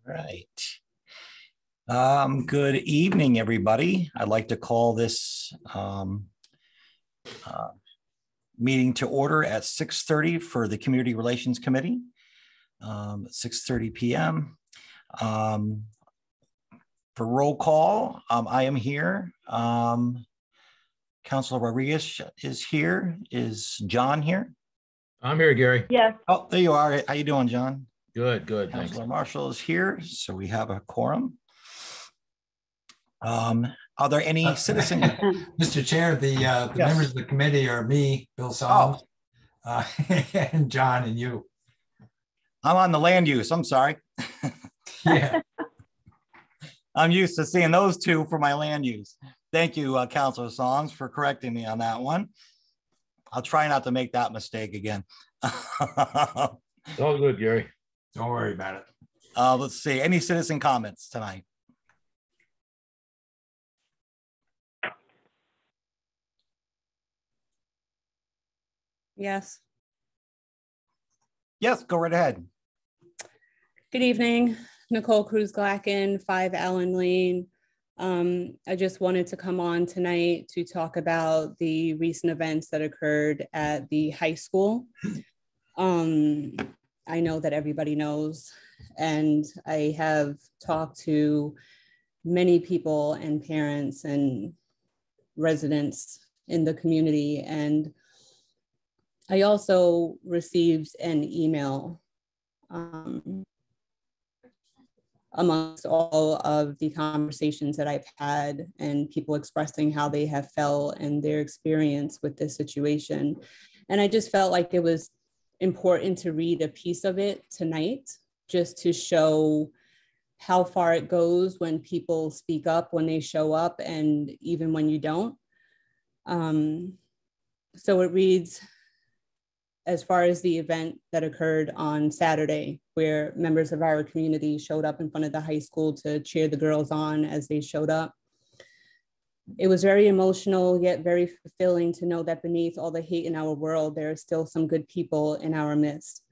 Right. Good evening, everybody. I'd like to call this meeting to order at 6:30 for the Community Relations Committee, 6:30 p.m. For roll call, I am here. Councilor Rodriguez is here. Is John here? I'm here, Gary. Yes. Oh, there you are. How you doing, John? Good. Councilor Thanks. Marshall is here, so we have a quorum. Are there any citizen? Mr. Chair, the Yes. members of the committee are me, Bill Solomon, and John and you. I'm on the land use. I'm sorry. Yeah. I'm used to seeing those two for my land use. Thank you, Councilor Songs, for correcting me on that one. I'll try not to make that mistake again. It's all good, Gary. Don't worry about it. Let's see. Any citizen comments tonight? Yes. Yes, go right ahead. Good evening. Nicole Cruz-Glacken, 5 Allen Lane. I just wanted to come on tonight to talk about the recent events that occurred at the high school. I know that everybody knows, and I have talked to many people and parents and residents in the community, and I also received an email amongst all of the conversations that I've had and people expressing how they have felt and their experience with this situation. And I just felt like it was important to read a piece of it tonight, just to show how far it goes when people speak up, when they show up, and even when you don't. So it reads, as far as the event that occurred on Saturday, where members of our community showed up in front of the high school to cheer the girls on as they showed up. It was very emotional, yet very fulfilling to know that beneath all the hate in our world, there are still some good people in our midst.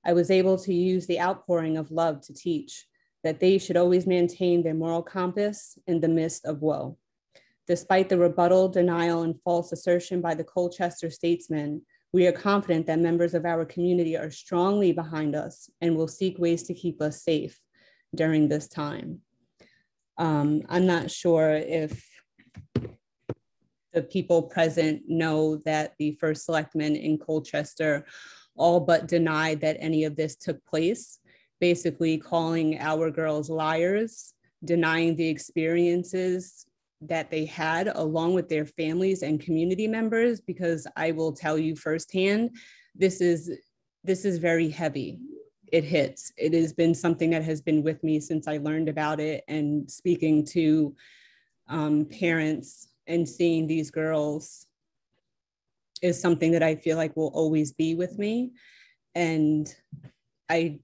I was able to use the outpouring of love to teach that they should always maintain their moral compass in the midst of woe. Despite the rebuttal, denial, and false assertion by the Colchester statesman, we are confident that members of our community are strongly behind us and will seek ways to keep us safe during this time. I'm not sure if the people present know that the first selectman in Colchester all but denied that any of this took place, basically calling our girls liars, denying the experiences that they had along with their families and community members, because I will tell you firsthand, this is very heavy. It hits. It has been something that has been with me since I learned about it, and speaking to parents and seeing these girls is something that I feel like will always be with me. And I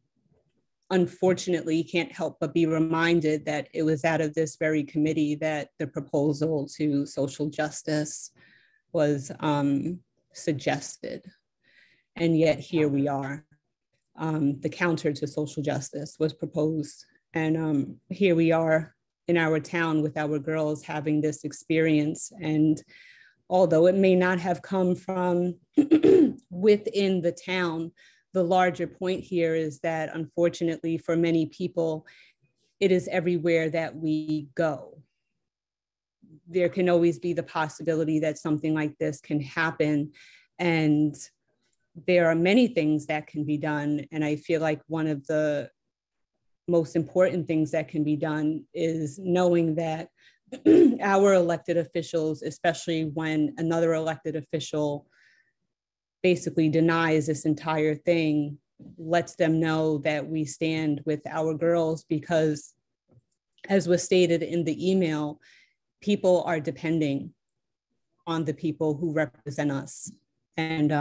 unfortunately can't help but be reminded that it was out of this very committee that the proposal to social justice was suggested. And yet here we are. The counter to social justice was proposed. And here we are in our town with our girls having this experience. And although it may not have come from within the town, the larger point here is that, unfortunately, for many people, it is everywhere that we go. There can always be the possibility that something like this can happen. And there are many things that can be done. And I feel like one of the most important things that can be done is knowing that our elected officials, especially when another elected official basically denies this entire thing, lets them know that we stand with our girls, because as was stated in the email, people are depending on the people who represent us. And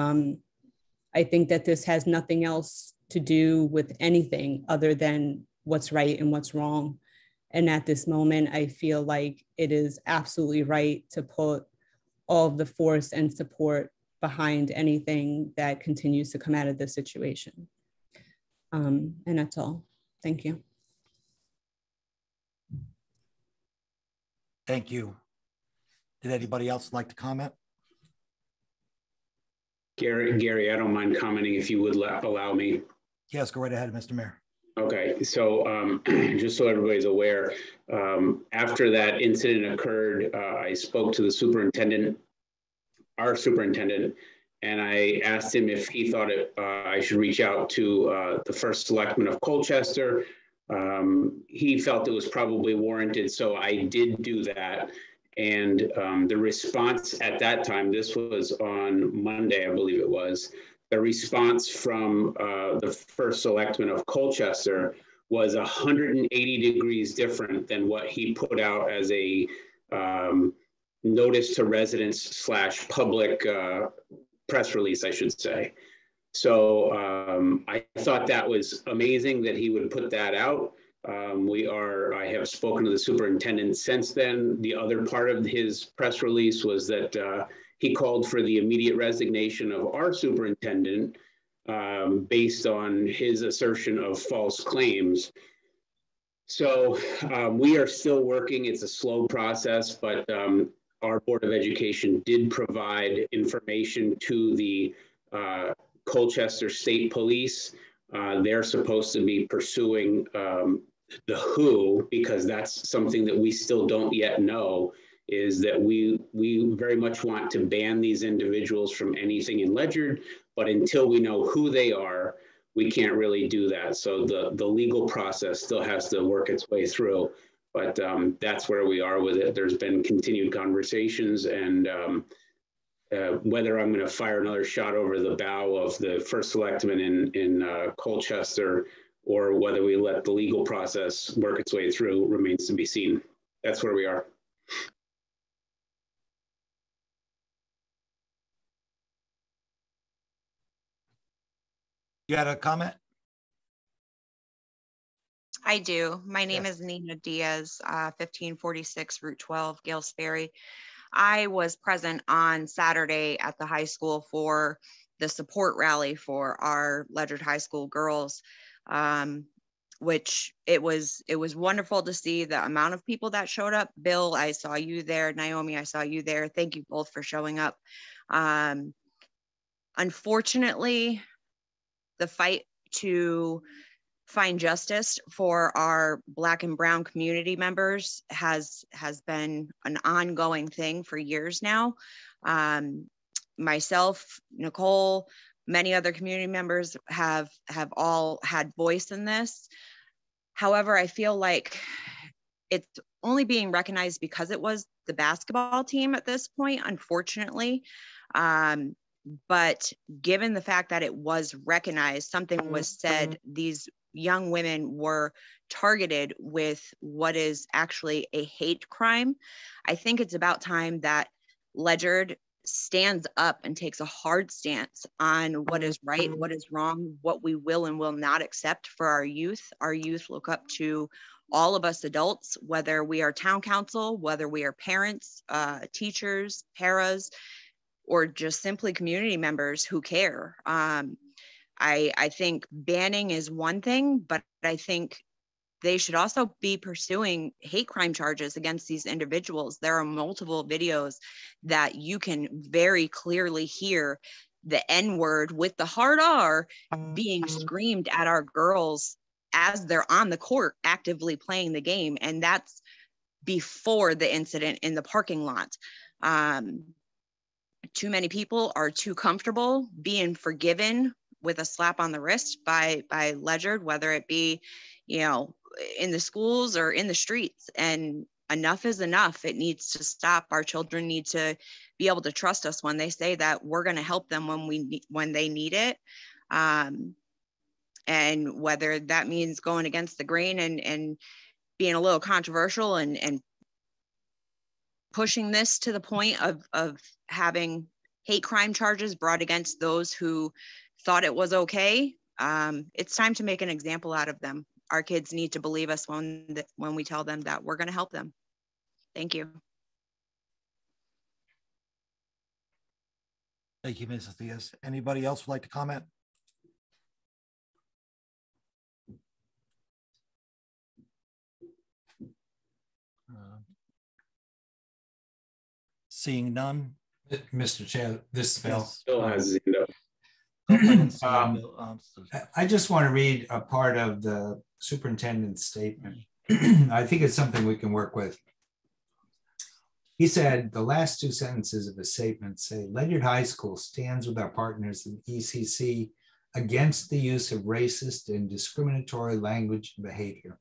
I think that this has nothing else to do with anything other than what's right and what's wrong. And at this moment, I feel like it is absolutely right to put all of the force and support behind anything that continues to come out of this situation. And that's all. Thank you. Thank you. Did anybody else like to comment? Gary, I don't mind commenting if you would allow me. Yes, go right ahead, Mr. Mayor. Okay, so just so everybody's aware, after that incident occurred, I spoke to the superintendent, our superintendent, and I asked him if he thought I should reach out to the first selectman of Colchester. He felt it was probably warranted, so I did do that. And the response at that time, this was on Monday, I believe it was, the response from the first selectman of Colchester was 180 degrees different than what he put out as a notice to residents / public press release, I should say. So I thought that was amazing that he would put that out. I have spoken to the superintendent since then. The other part of his press release was that he called for the immediate resignation of our superintendent based on his assertion of false claims. So we are still working. It's a slow process, but our Board of Education did provide information to the Colchester State Police. They're supposed to be pursuing the who, because that's something that we still don't yet know, is that we very much want to ban these individuals from anything in Ledyard, but until we know who they are, we can't really do that. So the legal process still has to work its way through, but that's where we are with it. There's been continued conversations, and whether I'm going to fire another shot over the bow of the first selectman in Colchester, or whether we let the legal process work its way through, remains to be seen. That's where we are. You had a comment? I do. My name Yes. is Nina Diaz, 1546 Route 12, Gales Ferry. I was present on Saturday at the high school for the support rally for our Ledyard High School girls, which it was wonderful to see the amount of people that showed up. Bill, I saw you there. Naomi, I saw you there. Thank you both for showing up. Unfortunately, the fight to find justice for our Black and Brown community members has been an ongoing thing for years now. Myself, Nicole, many other community members have all had voice in this. However, I feel like it's only being recognized because it was the basketball team at this point, unfortunately. But given the fact that it was recognized, something was said, these young women were targeted with what is actually a hate crime. I think it's about time that Ledyard stands up and takes a hard stance on what is right, what is wrong, what we will and will not accept for our youth. Our youth look up to all of us adults, whether we are town council, whether we are parents, teachers, paras, or just simply community members who care. I think banning is one thing, but I think they should also be pursuing hate crime charges against these individuals. There are multiple videos that you can very clearly hear the N-word with the hard R being screamed at our girls as they're on the court actively playing the game. And that's before the incident in the parking lot. Too many people are too comfortable being forgiven with a slap on the wrist by Ledyard, whether it be, in the schools or in the streets. And enough is enough. It needs to stop. Our children need to be able to trust us when they say that we're going to help them when they need it. And whether that means going against the grain and being a little controversial and pushing this to the point of having hate crime charges brought against those who thought it was okay. It's time to make an example out of them. Our kids need to believe us when we tell them that we're going to help them. Thank you. Thank you, Mrs. Diaz. Anybody else would like to comment? Seeing none. Mr. Chair, this is Bill. Yes. Bill has his hand up. Nope, I didn't see Um, Bill. I just want to read a part of the superintendent's statement. I think it's something we can work with. He said, the last two sentences of his statement say, Ledyard High School stands with our partners in ECC against the use of racist and discriminatory language and behavior.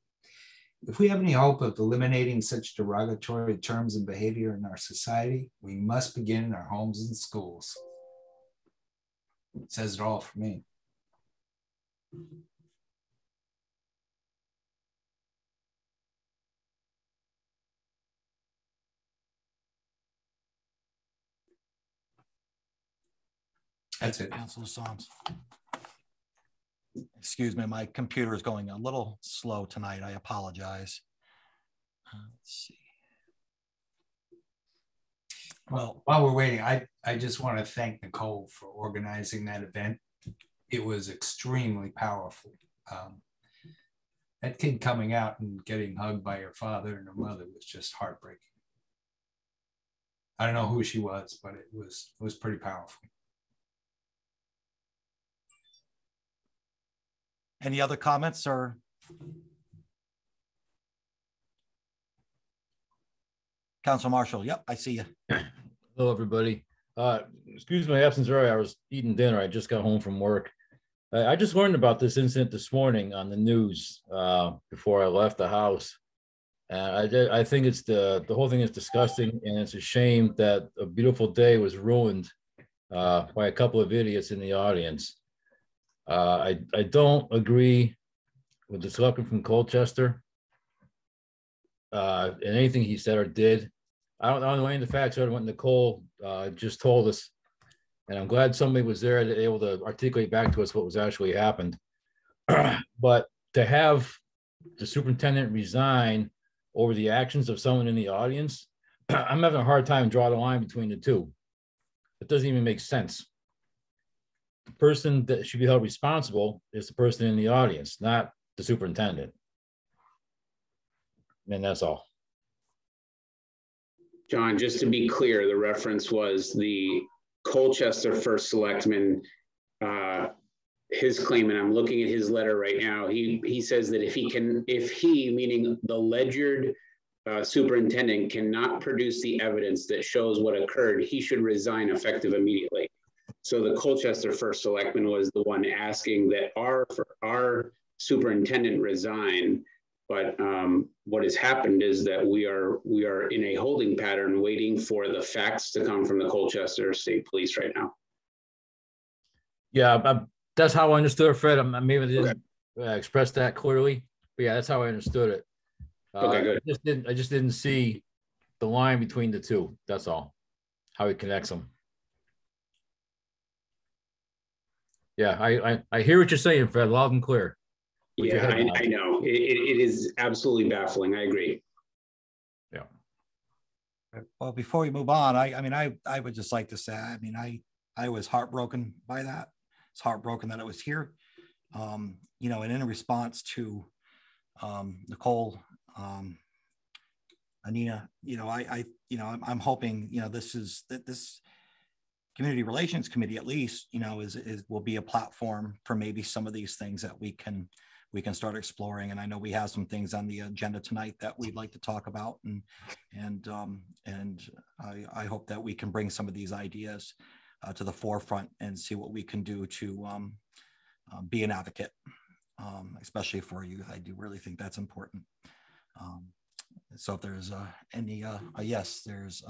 If we have any hope of eliminating such derogatory terms and behavior in our society, we must begin in our homes and schools. It says it all for me. That's it. Councilor Psalms. Excuse me, my computer is going a little slow tonight. I apologize. Let's see. Well, while we're waiting, I just want to thank Nicole for organizing that event. It was extremely powerful. That kid coming out and getting hugged by her father and her mother was just heartbreaking. I don't know who she was, but it was pretty powerful. Any other comments or? Council Marshall, yep, I see you. Hello, everybody. Excuse my absence earlier. I was eating dinner. I just got home from work. I just learned about this incident this morning on the news before I left the house. I think it's the whole thing is disgusting, and it's a shame that a beautiful day was ruined by a couple of idiots in the audience. I don't agree with the selectman from Colchester in anything he said or did. I don't know any of the facts other than what Nicole just told us, and I'm glad somebody was there to able to articulate back to us what was actually happened. But to have the superintendent resign over the actions of someone in the audience, I'm having a hard time drawing the line between the two. It doesn't even make sense. The person that should be held responsible is the person in the audience, not the superintendent. And that's all. John, just to be clear, the reference was the Colchester first selectman, his claim, and I'm looking at his letter right now. He says that if he, meaning the Ledyard superintendent, cannot produce the evidence that shows what occurred, he should resign effective immediately. So the Colchester first selectman was the one asking that our superintendent resign. But what has happened is that we are in a holding pattern waiting for the facts to come from the Colchester State Police right now. Yeah, that's how I understood it, Fred. I maybe didn't express that clearly, but yeah, that's how I understood it. Okay, good. I just didn't see the line between the two. That's all. How he connects them. Yeah, I hear what you're saying, Fred, loud and clear. Yeah, I know. It is absolutely baffling. I agree. Yeah. Well, before we move on, I would just like to say, I was heartbroken by that. It's heartbroken that it was here. And in response to Nicole, Anina, I'm hoping, this Community Relations Committee, at least, will be a platform for maybe some of these things that we can start exploring. And I know we have some things on the agenda tonight that we'd like to talk about, and I hope that we can bring some of these ideas to the forefront and see what we can do to be an advocate, especially for youth. I do really think that's important. So if there's any, yes, there's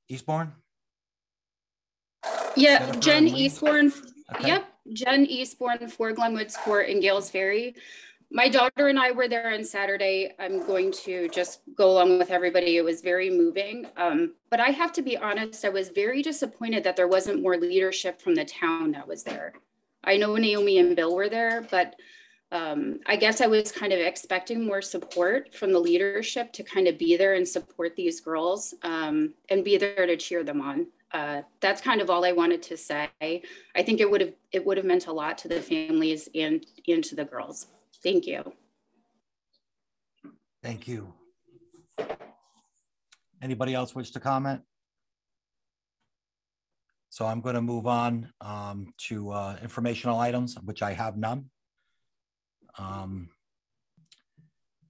Eastbourne. Yeah, Jennifer Jen and Lee? Eastbourne. Okay. Yep, Jen Eastbourne for Glenwood Sport in Gales Ferry. My daughter and I were there on Saturday. I'm going to just go along with everybody. It was very moving. But I have to be honest, I was very disappointed that there wasn't more leadership from the town that was there. I know Naomi and Bill were there, but I guess I was kind of expecting more support from the leadership to kind of be there and support these girls and be there to cheer them on. That's kind of all I wanted to say. I think it would have meant a lot to the families and to the girls. Thank you. Thank you. Anybody else wish to comment? So I'm going to move on to informational items, which I have none.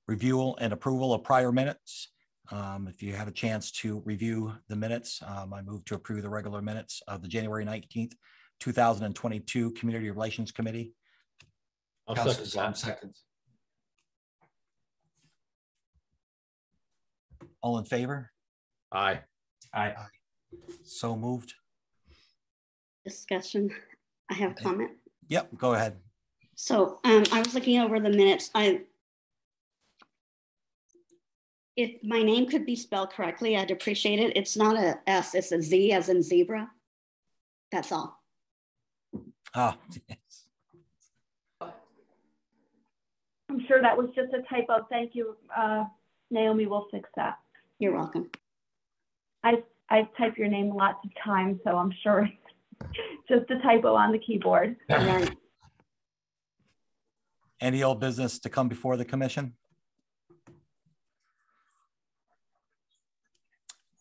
Review and approval of prior minutes. If you have a chance to review the minutes, I move to approve the regular minutes of the January 19th, 2022 Community Relations Committee. I'll Councilor second that. seconds. All in favor? Aye. Aye. So moved. Discussion. I have a comment. Yep, go ahead. So I was looking over the minutes. If my name could be spelled correctly, I'd appreciate it. It's not a S, it's a Z as in zebra. That's all. Ah, yes. I'm sure that was just a typo. Thank you, Naomi. We'll fix that. You're welcome. I've typed your name lots of times, so I'm sure it's just a typo on the keyboard. Right. Any old business to come before the commission?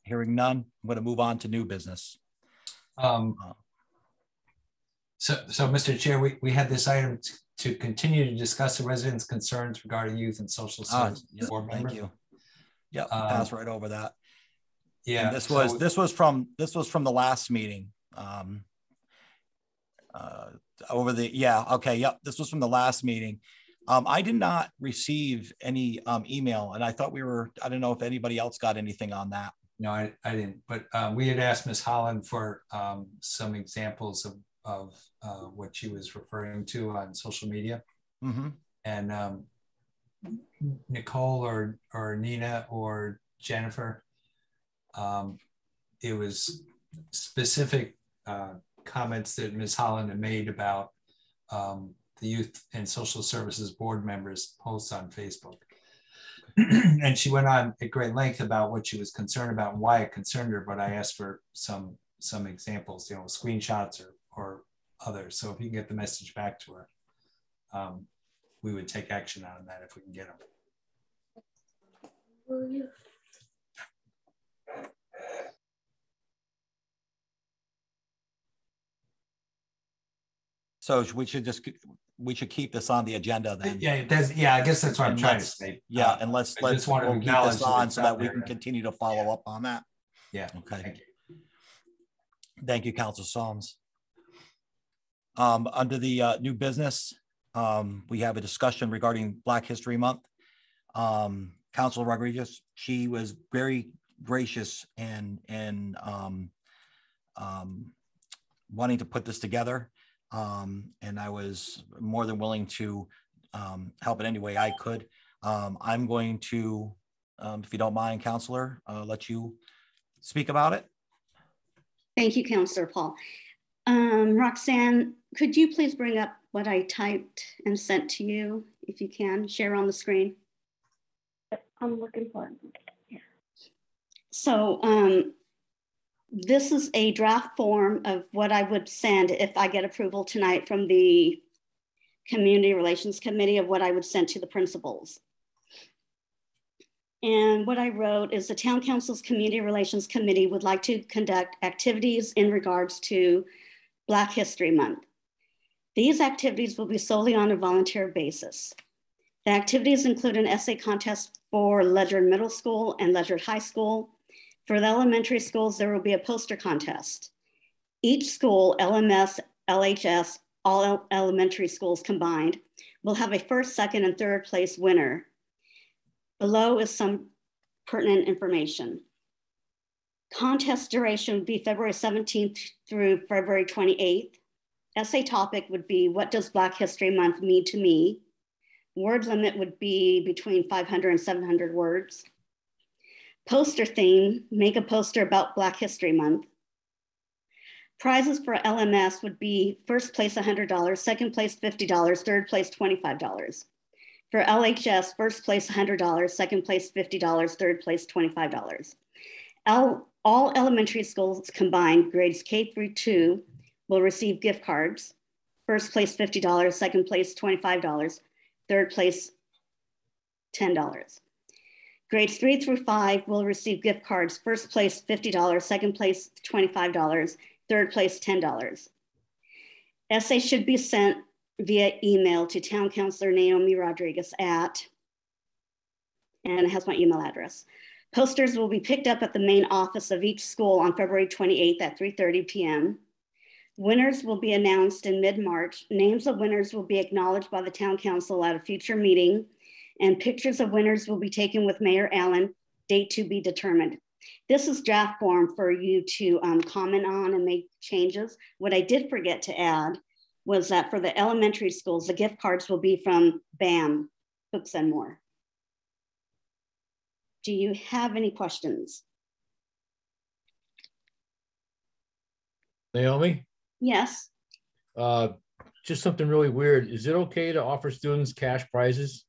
Hearing none, I'm going to move on to new business. So, Mr. Chair, we had this item to continue to discuss the residents' concerns regarding youth and social services board member. Thank you. Yep, pass right over that. Yeah, and this was from the last meeting. This was from the last meeting. I did not receive any email, and I thought I don't know if anybody else got anything on that. No, I didn't, but we had asked Ms. Holland for some examples of what she was referring to on social media. Mm-hmm. And Nicole or Nina or Jennifer, it was specific comments that Ms. Holland had made about the Youth and Social Services board members' posts on Facebook. And she went on at great length about what she was concerned about and why it concerned her, but I asked for some examples, screenshots or others. So if you can get the message back to her, we would take action on that if we can get them. Will you? So we should keep this on the agenda then. Yeah, I guess that's what I'm trying to say. Yeah, and let's keep this on so that we can continue to follow up on that. Yeah. Okay. Thank you, Councilor Solms. Under the new business, we have a discussion regarding Black History Month. Councilor Rodriguez, she was very gracious and wanting to put this together. And I was more than willing to help in any way I could. I'm going to, if you don't mind, Councilor, let you speak about it. Thank you, Councilor Paul. Roxanne, could you please bring up what I typed and sent to you, if you can, share on the screen? I'm looking for it. Yeah. So this is a draft form of what I would send if I get approval tonight from the Community Relations Committee of what I would send to the principals. And what I wrote is the Town Council's Community Relations Committee would like to conduct activities in regards to Black History Month. These activities will be solely on a volunteer basis. The activities include an essay contest for Ledyard Middle School and Ledyard High School. For the elementary schools, there will be a poster contest. Each school, LMS, LHS, all elementary schools combined, will have a first, second, and third place winner. Below is some pertinent information. Contest duration would be February 17th through February 28th. Essay topic would be, what does Black History Month mean to me? Word limit would be between 500 and 700 words. Poster theme, make a poster about Black History Month. Prizes for LMS would be first place $100, second place $50, third place $25. For LHS, first place $100, second place $50, third place $25. All elementary schools combined, grades K through 2, will receive gift cards. First place $50, second place $25, third place $10. Grades 3 through 5 will receive gift cards. First place, $50, second place, $25, third place, $10. Essays should be sent via email to Town Councilor Naomi Rodriguez and it has my email address. Posters will be picked up at the main office of each school on February 28th at 3:30 p.m. Winners will be announced in mid-March. Names of winners will be acknowledged by the Town Council at a future meeting, and pictures of winners will be taken with Mayor Allen, date to be determined. This is draft form for you to comment on and make changes. What I did forget to add was that for the elementary schools, the gift cards will be from BAM, Books and More. Do you have any questions? Naomi? Yes. Just something really weird. Is it okay to offer students cash prizes?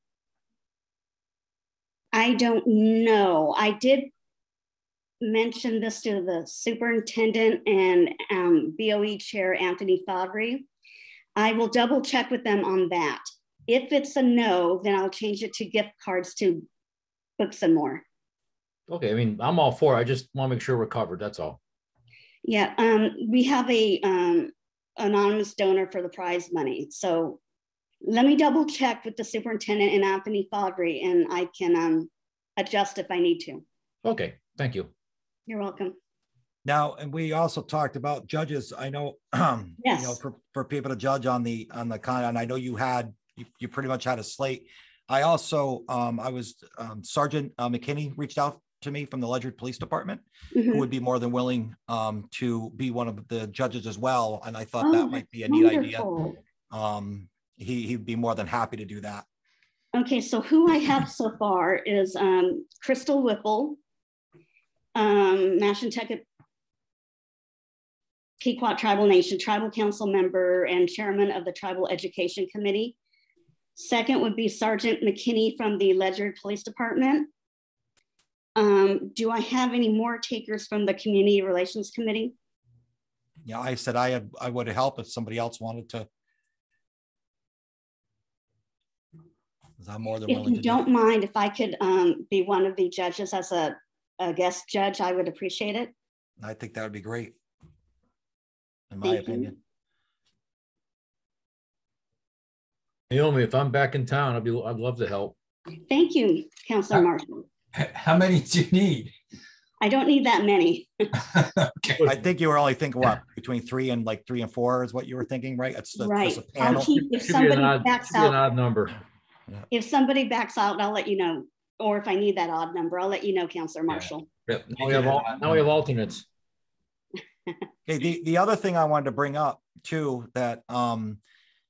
I don't know. I did mention this to the superintendent and BOE chair, Anthony Fabry. I will double check with them on that. If it's a no, then I'll change it to gift cards to Books and More. Okay, I mean, I'm all for it. I just want to make sure we're covered. That's all. Yeah, we have a anonymous donor for the prize money. So let me double check with the superintendent and Anthony Fabry, and I can adjust if I need to. Okay, thank you. You're welcome. Now, and we also talked about judges. I know, yes. You know, for people to judge on the con, and I know you pretty much had a slate. I also, Sergeant McKinney reached out to me from the Ledyard Police Department, who would be more than willing to be one of the judges as well. And I thought that might be a neat idea. He'd be more than happy to do that. Okay, so who I have so far is Crystal Whipple, Mashantucket Pequot Tribal Nation, Tribal Council member and chairman of the Tribal Education Committee. Second would be Sergeant McKinney from the Ledyard Police Department. Do I have any more takers from the Community Relations Committee? Yeah, I said I would help if somebody else wanted to. I'm more than willing to. If you don't mind, if I could be one of the judges as a guest judge, I would appreciate it. I think that would be great, in my opinion. Naomi, if I'm back in town, I'd love to help. Thank you, Councilor Marshall. How many do you need? I don't need that many. Okay. I think you were only thinking what, between 3 and 4 is what you were thinking, right? It's right. A panel. If somebody backs out, an odd number. Yeah. If somebody backs out, I'll let you know. Or if I need that odd number, I'll let you know, Councilor Marshall. Yeah. Now we have alternates. Okay. The other thing I wanted to bring up too, that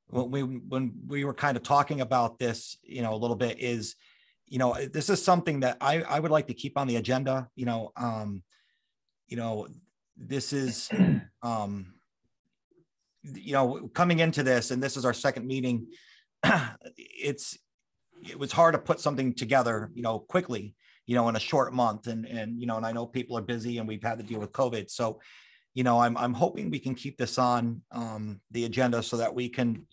when we were kind of talking about this, you know, a little bit is, you know, this is something that I would like to keep on the agenda. You know, this is, you know, coming into this, and this is our second meeting. It was hard to put something together, you know, quickly, you know, in a short month, and you know, and I know people are busy, and we've had to deal with COVID. So, you know, I'm hoping we can keep this on the agenda so that we can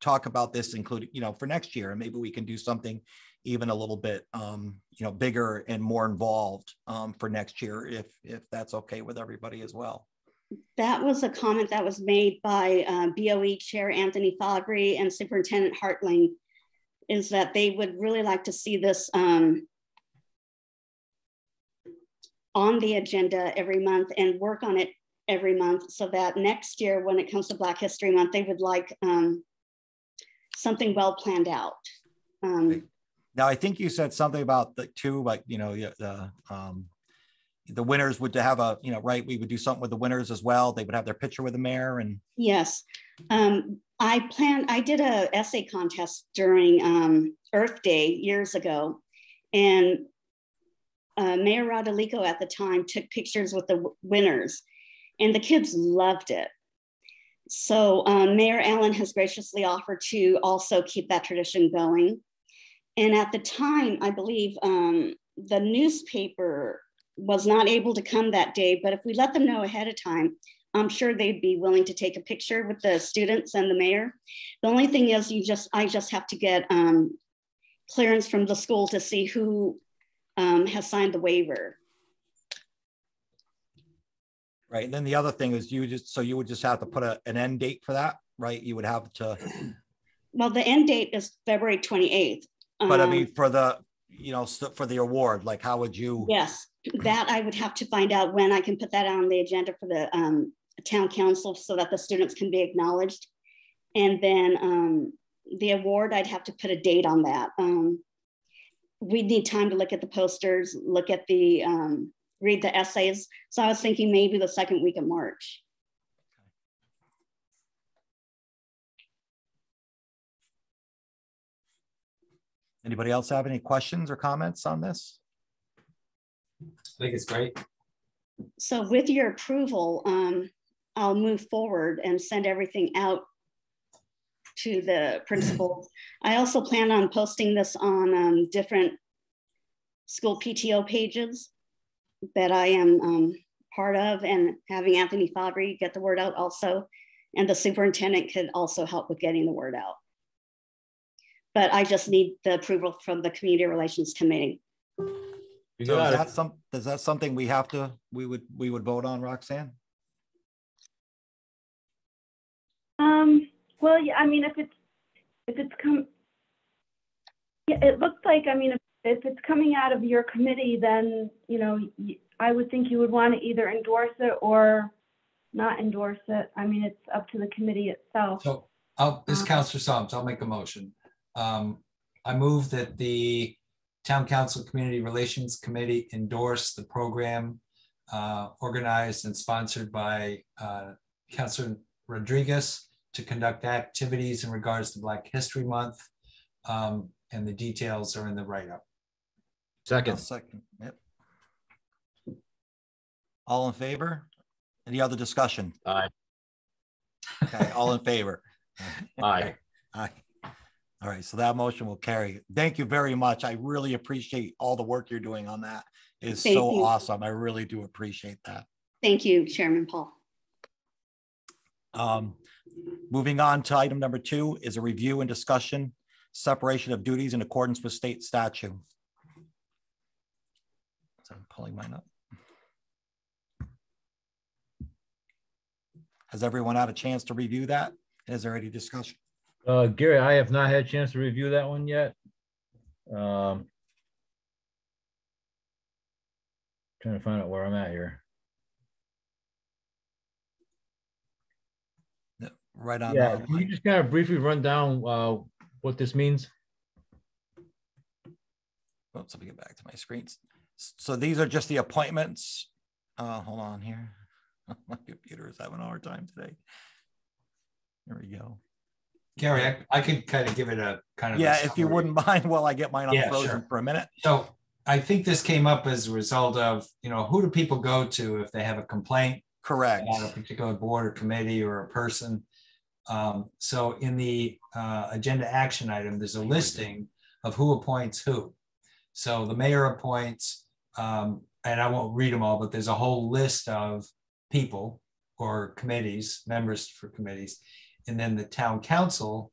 talk about this, including, you know, for next year, and maybe we can do something even a little bit, you know, bigger and more involved for next year, if that's okay with everybody as well. That was a comment that was made by BOE Chair Anthony Fabry and Superintendent Hartling, is that they would really like to see this on the agenda every month and work on it every month, so that next year when it comes to Black History Month, they would like something well planned out. Now, I think you said something about the two, like, you know, the winners would have a, you know, right, we would do something with the winners as well. They would have their picture with the mayor. And yes, I did a essay contest during Earth Day years ago, and Mayor Rodolico at the time took pictures with the winners, and the kids loved it. So Mayor Allen has graciously offered to also keep that tradition going. And at the time, I believe the newspaper was not able to come that day, but if we let them know ahead of time, I'm sure they'd be willing to take a picture with the students and the mayor. The only thing is I just have to get clearance from the school to see who has signed the waiver. Right. And then the other thing is you would just have to put an end date for that, right? You would have to. Well, the end date is February 28th. But I mean, for the, for the award, like how would you? Yes, that I would have to find out when I can put that on the agenda for the town council so that the students can be acknowledged. And then the award, I'd have to put a date on that. We'd need time to look at the posters, look at the, read the essays. So I was thinking maybe the second week of March. Anybody else have any questions or comments on this? I think it's great. So with your approval, I'll move forward and send everything out to the principals. I also plan on posting this on different school PTO pages that I am part of, and having Anthony Fabry get the word out also. And the superintendent could also help with getting the word out. But I just need the approval from the Community Relations Committee. So is that something we would vote on, Roxanne? Well, yeah, I mean, it looks like, I mean, if it's coming out of your committee, then, I would think you would want to either endorse it or not endorse it. I mean, it's up to the committee itself. So this is Councilor Solms, I'll make a motion. I move that the Town Council Community Relations Committee endorse the program organized and sponsored by Councilor Rodriguez to conduct activities in regards to Black History Month. And the details are in the write-up. Second. Yep. All in favor? Any other discussion? Aye. Okay, all in favor? Aye. Aye. All right, so that motion will carry. Thank you very much. I really appreciate all the work you're doing on that. It's so awesome. I really do appreciate that. Thank you, Chairman Paul. Moving on to item number 2 is a review and discussion, separation of duties in accordance with state statute. So I'm pulling mine up. Has everyone had a chance to review that? Is there any discussion? Gary, I have not had a chance to review that one yet. Trying to find out where I'm at here. Right on. Yeah, can you just kind of briefly run down what this means? Oops, let me get back to my screens. So these are just the appointments. Hold on here. My computer is having a hard time today. There we go. Gary, I could kind of give it a kind of. Yeah, if you wouldn't mind while I get mine unfrozen for a minute. So I think this came up as a result of, who do people go to if they have a complaint? Correct. On a particular board or committee or a person. So in the agenda action item, there's a listing of who appoints who. So the mayor appoints, and I won't read them all, but there's a whole list of people or committees, members for committees. And then the town council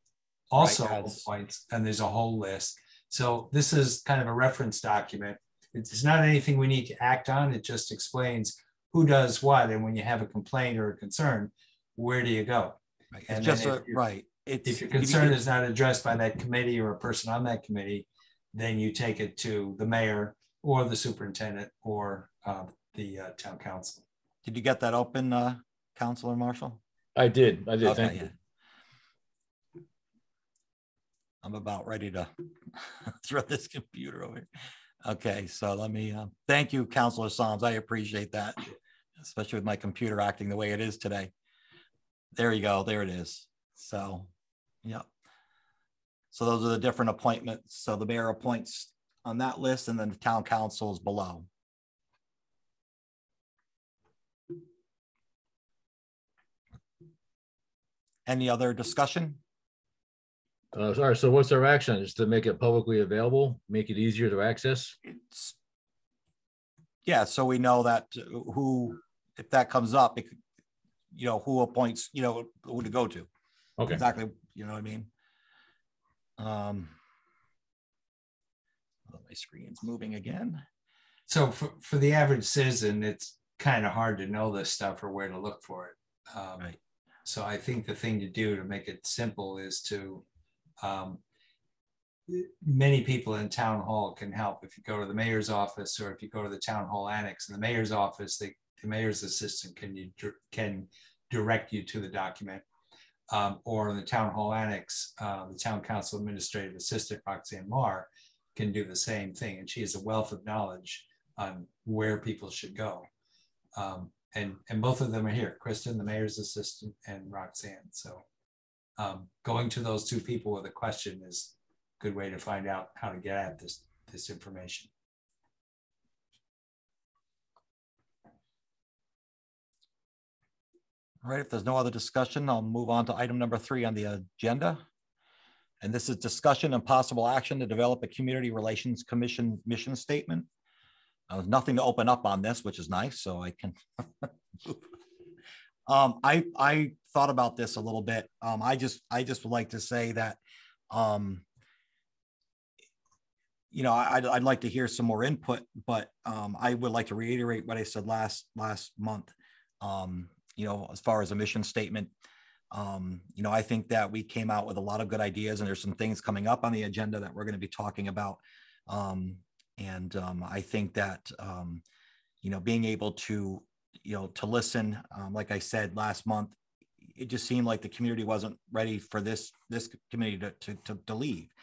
also appoints, and there's a whole list. So this is kind of a reference document. It's not anything we need to act on. It just explains who does what. And when you have a complaint or a concern, where do you go? Right. And it's just if your concern is not addressed by that committee or a person on that committee, then you take it to the mayor or the superintendent or the town council. Did you get that open, Councilor Marshall? I did. Okay, thank you. I'm about ready to throw this computer over. Okay, so let me thank you, Councilor Solms. I appreciate that, especially with my computer acting the way it is today. There you go. There it is. So, yeah. So those are the different appointments. So the mayor appoints on that list, and then the town council is below. Any other discussion? Sorry, so what's our action? Is to make it publicly available, make it easier to access? Yeah, so we know that who, if that comes up, it, who appoints, who to go to. Okay. Exactly, you know what I mean? Oh, my screen's moving again. So for the average citizen, it's kind of hard to know this stuff or where to look for it. Right. So I think the thing to do to make it simple is to, many people in town hall can help. If you go to the mayor's office or if you go to the town hall annex, in the mayor's office, the mayor's assistant can direct you to the document. Or in the town hall annex, the town council administrative assistant, Roxanne Marr, can do the same thing. And she has a wealth of knowledge on where people should go. And both of them are here, Kristen, the mayor's assistant, and Roxanne. So going to those two people with a question is a good way to find out how to get at this information. All right, if there's no other discussion, I'll move on to item number 3 on the agenda. And this is discussion and possible action to develop a Community Relations Commission mission statement. There's nothing to open up on this, which is nice, so I can. I thought about this a little bit. I just would like to say that, you know, I'd like to hear some more input, but I would like to reiterate what I said last month. You know, as far as a mission statement, you know, I think that we came out with a lot of good ideas, and there's some things coming up on the agenda that we're going to be talking about. I think that, you know, being able to, you know, to listen, like I said last month, it just seemed like the community wasn't ready for this committee to leave.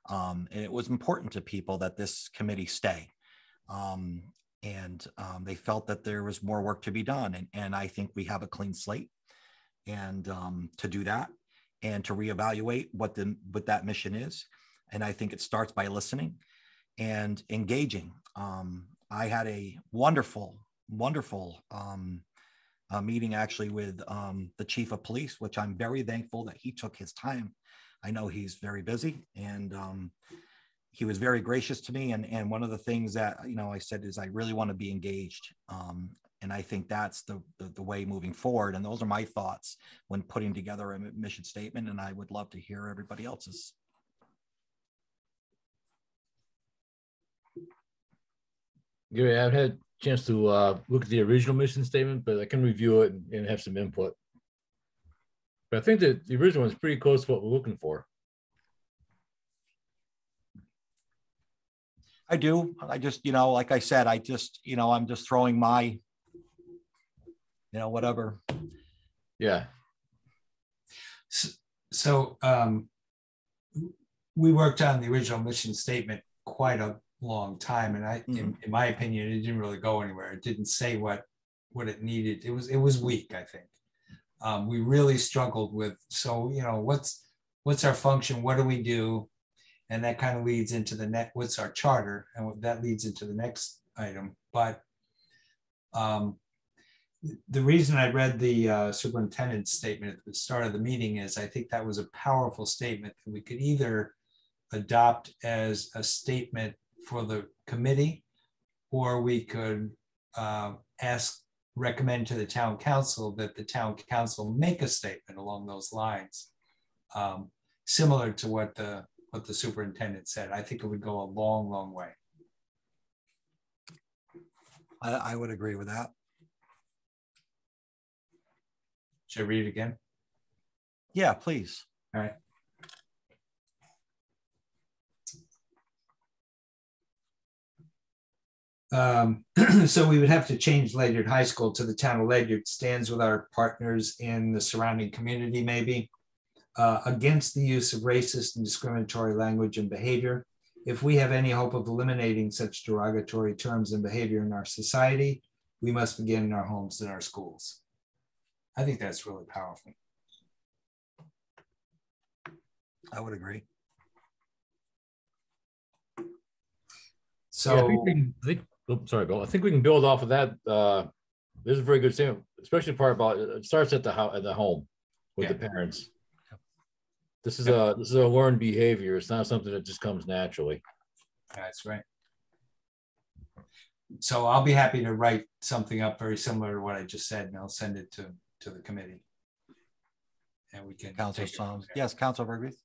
And it was important to people that this committee stay. They felt that there was more work to be done. And I think we have a clean slate, and to do that and to reevaluate what that mission is. And I think it starts by listening and engaging. I had a wonderful meeting actually with the chief of police, which I'm very thankful that he took his time. I know he's very busy, and he was very gracious to me. And one of the things that, you know, I said is I really want to be engaged. And I think that's the way moving forward. And those are my thoughts when putting together a mission statement. And I would love to hear everybody else's. Gary, I've had a chance to look at the original mission statement, but I can review it and have some input. But I think that the original is pretty close to what we're looking for. I do. I just, you know, like I said, I just, you know, I'm just throwing my, you know, whatever. Yeah. So we worked on the original mission statement quite a long time, and in my opinion, it didn't really go anywhere. It didn't say what it needed. It was weak, I think. We really struggled with, so, you know, what's our function? What do we do? And that kind of leads into what's our charter? And that leads into the next item. But the reason I read the superintendent's statement at the start of the meeting is I think that was a powerful statement that we could either adopt as a statement for the committee, or we could recommend to the town council that the town council make a statement along those lines, similar to what the superintendent said. I think it would go a long, long way. I would agree with that. Should I read it again? Yeah, please. All right. So we would have to change Ledyard High School to the town of Ledyard. Stands with our partners in the surrounding community, maybe, against the use of racist and discriminatory language and behavior. If we have any hope of eliminating such derogatory terms and behavior in our society, we must begin in our homes and our schools. I think that's really powerful. I would agree. So, yeah, sorry, Bill. I think we can build off of that. This is a very good statement, especially the part about it starts at the home with the parents. This is a learned behavior. It's not something that just comes naturally. That's right. So I'll be happy to write something up very similar to what I just said, and I'll send it to the committee. And we can. Councilor Psalms. Yes, Councilor Vergreath.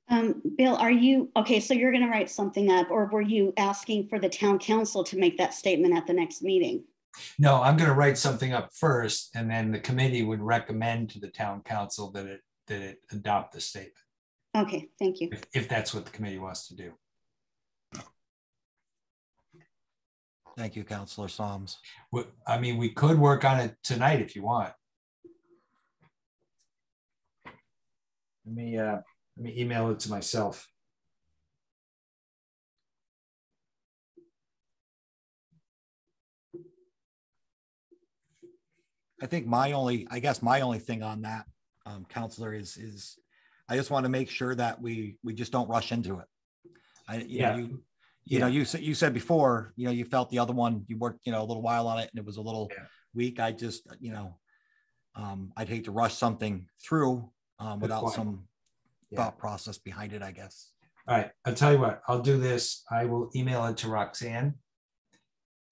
Bill, are you, okay, so you're going to write something up, or were you asking for the town council to make that statement at the next meeting? No, I'm going to write something up first, and then the committee would recommend to the town council that it adopt the statement. Okay, thank you. If that's what the committee wants to do. Thank you, Councilor Soms. I mean, we could work on it tonight if you want. Let me email it to myself. I think I guess my only thing on that, Counselor, is I just want to make sure that we just don't rush into it. You know, you said before, you know, you felt the other one, you worked, you know, a little while on it and it was a little weak. I just, you know, I'd hate to rush something through without some thought process behind it, I guess. All right, I'll tell you what, I'll do this. I will email it to Roxanne,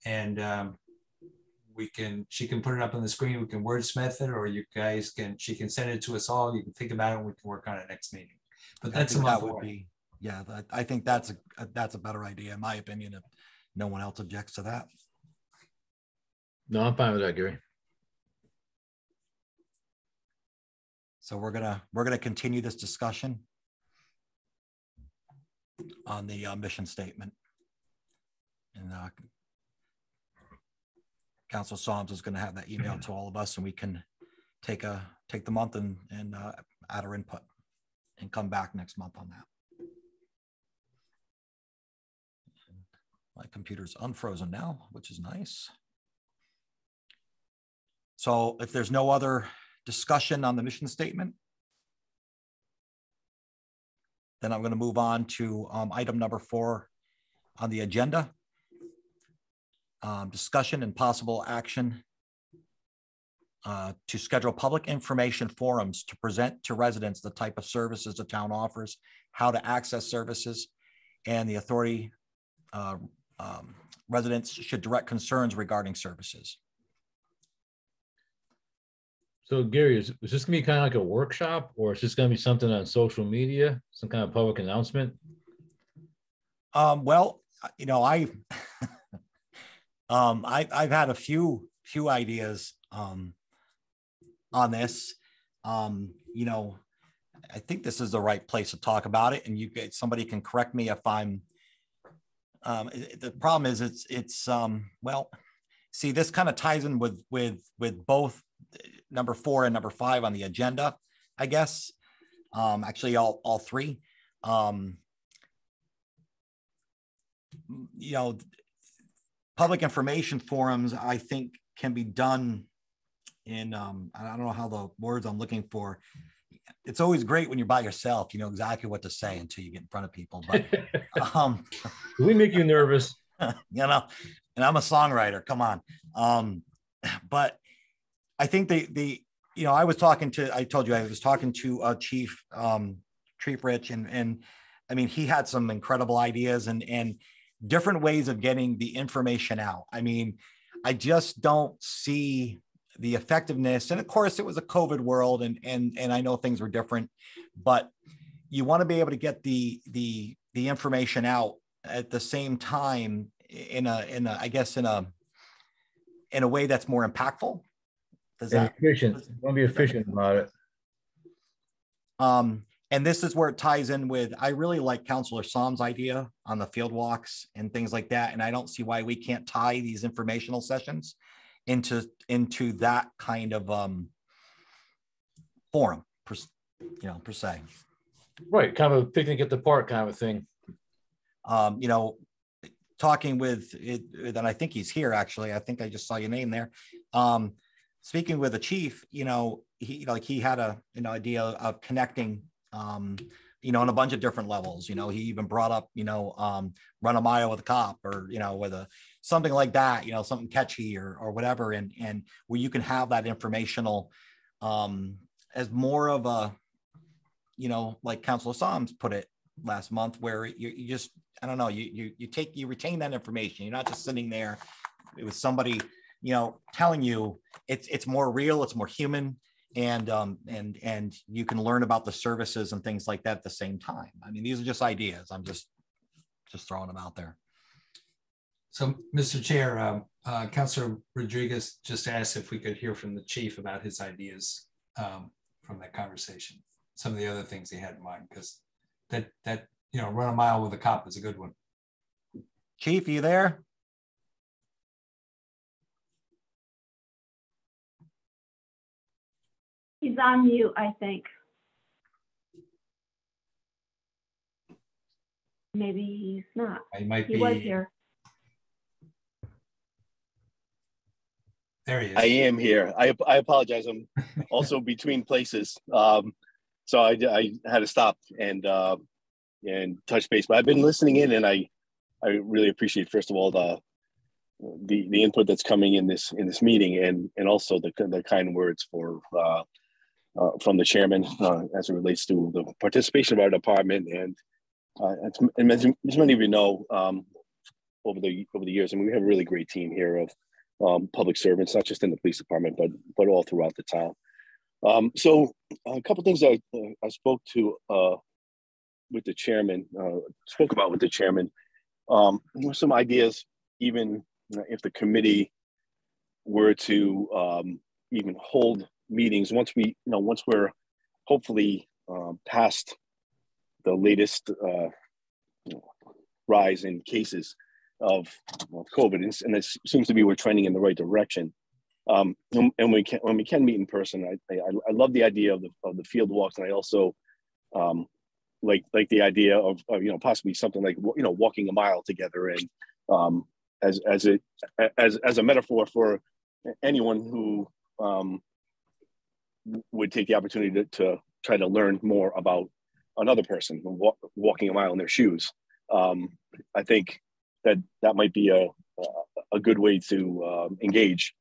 and she can put it up on the screen. We can wordsmith it, or you guys she can send it to us all. You can think about it and we can work on it next meeting. But that's a month away. Yeah, I think that's a better idea, in my opinion, if no one else objects to that. No, I'm fine with that, Gary. So we're gonna continue this discussion on the mission statement, and Council Soms is going to have that email to all of us, and we can take the month and add our input and come back next month on that. My computer's unfrozen now, which is nice. So if there's no other discussion on the mission statement, then I'm going to move on to item number 4 on the agenda. Discussion and possible action to schedule public information forums to present to residents the type of services the town offers, how to access services, and the authority residents should direct concerns regarding services. So Gary, is this gonna be kind of like a workshop, or is this gonna be something on social media, some kind of public announcement? Well, you know, I've had a few ideas on this. You know, I think this is the right place to talk about it, and somebody can correct me if I'm. The problem is it's well, see, this kind of ties in with both number 4 and number 5 on the agenda, I guess. Actually, all 3. You know, public information forums, I think, can be done in, I don't know how the words I'm looking for. It's always great when you're by yourself, you know exactly what to say until you get in front of people. But do we make you nervous? You know, and I'm a songwriter, come on. But I think you know, I told you I was talking to Chief Rich, and I mean, he had some incredible ideas and different ways of getting the information out. I mean, I just don't see the effectiveness. And of course, it was a COVID world, and I know things were different, but you want to be able to get the information out at the same time in a way that's more impactful. Efficient. You want to be efficient about it. And this is where it ties in with, I really like Councilor Soms' idea on the field walks and things like that. And I don't see why we can't tie these informational sessions into that kind of forum, per se. Right, kind of a picnic at the park kind of a thing. You know, talking with it, and I think he's here actually. I think I just saw your name there. Speaking with the chief, you know, he had an idea of connecting, you know, on a bunch of different levels. You know, he even brought up, you know, run a mile with a cop, or, you know, with something like that, you know, something catchy or whatever. And where you can have that informational as more of a, you know, like Councilor Soms put it last month, where you just, I don't know, you retain that information. You're not just sitting there with somebody, you know, telling you. It's more real, it's more human, and you can learn about the services and things like that at the same time. I mean, these are just ideas. I'm just throwing them out there. So, Mr. Chair, Councilor Rodriguez just asked if we could hear from the chief about his ideas from that conversation. Some of the other things he had in mind, because that run a mile with a cop is a good one. Chief, you there? He's on mute, I think. Maybe he's not. He was here. There he is. I am here. I apologize. I'm also between places. So I had to stop and touch base. But I've been listening in, and I really appreciate, first of all, the input that's coming in this meeting, and also the kind words from the chairman as it relates to the participation of our department. And as many of you know, over the years, I mean, we have a really great team here of public servants, not just in the police department, but all throughout the town. So a couple of things I spoke to with the chairman, spoke about with the chairman. Some ideas, even if the committee were to even hold meetings once we're hopefully past the latest rise in cases of COVID, and it seems to be we're trending in the right direction. And when we can meet in person, I love the idea of the field walks, and I also like the idea of possibly something like walking a mile together, and as a metaphor for anyone who would take the opportunity to try to learn more about another person walking a mile in their shoes. I think that might be a good way to engage.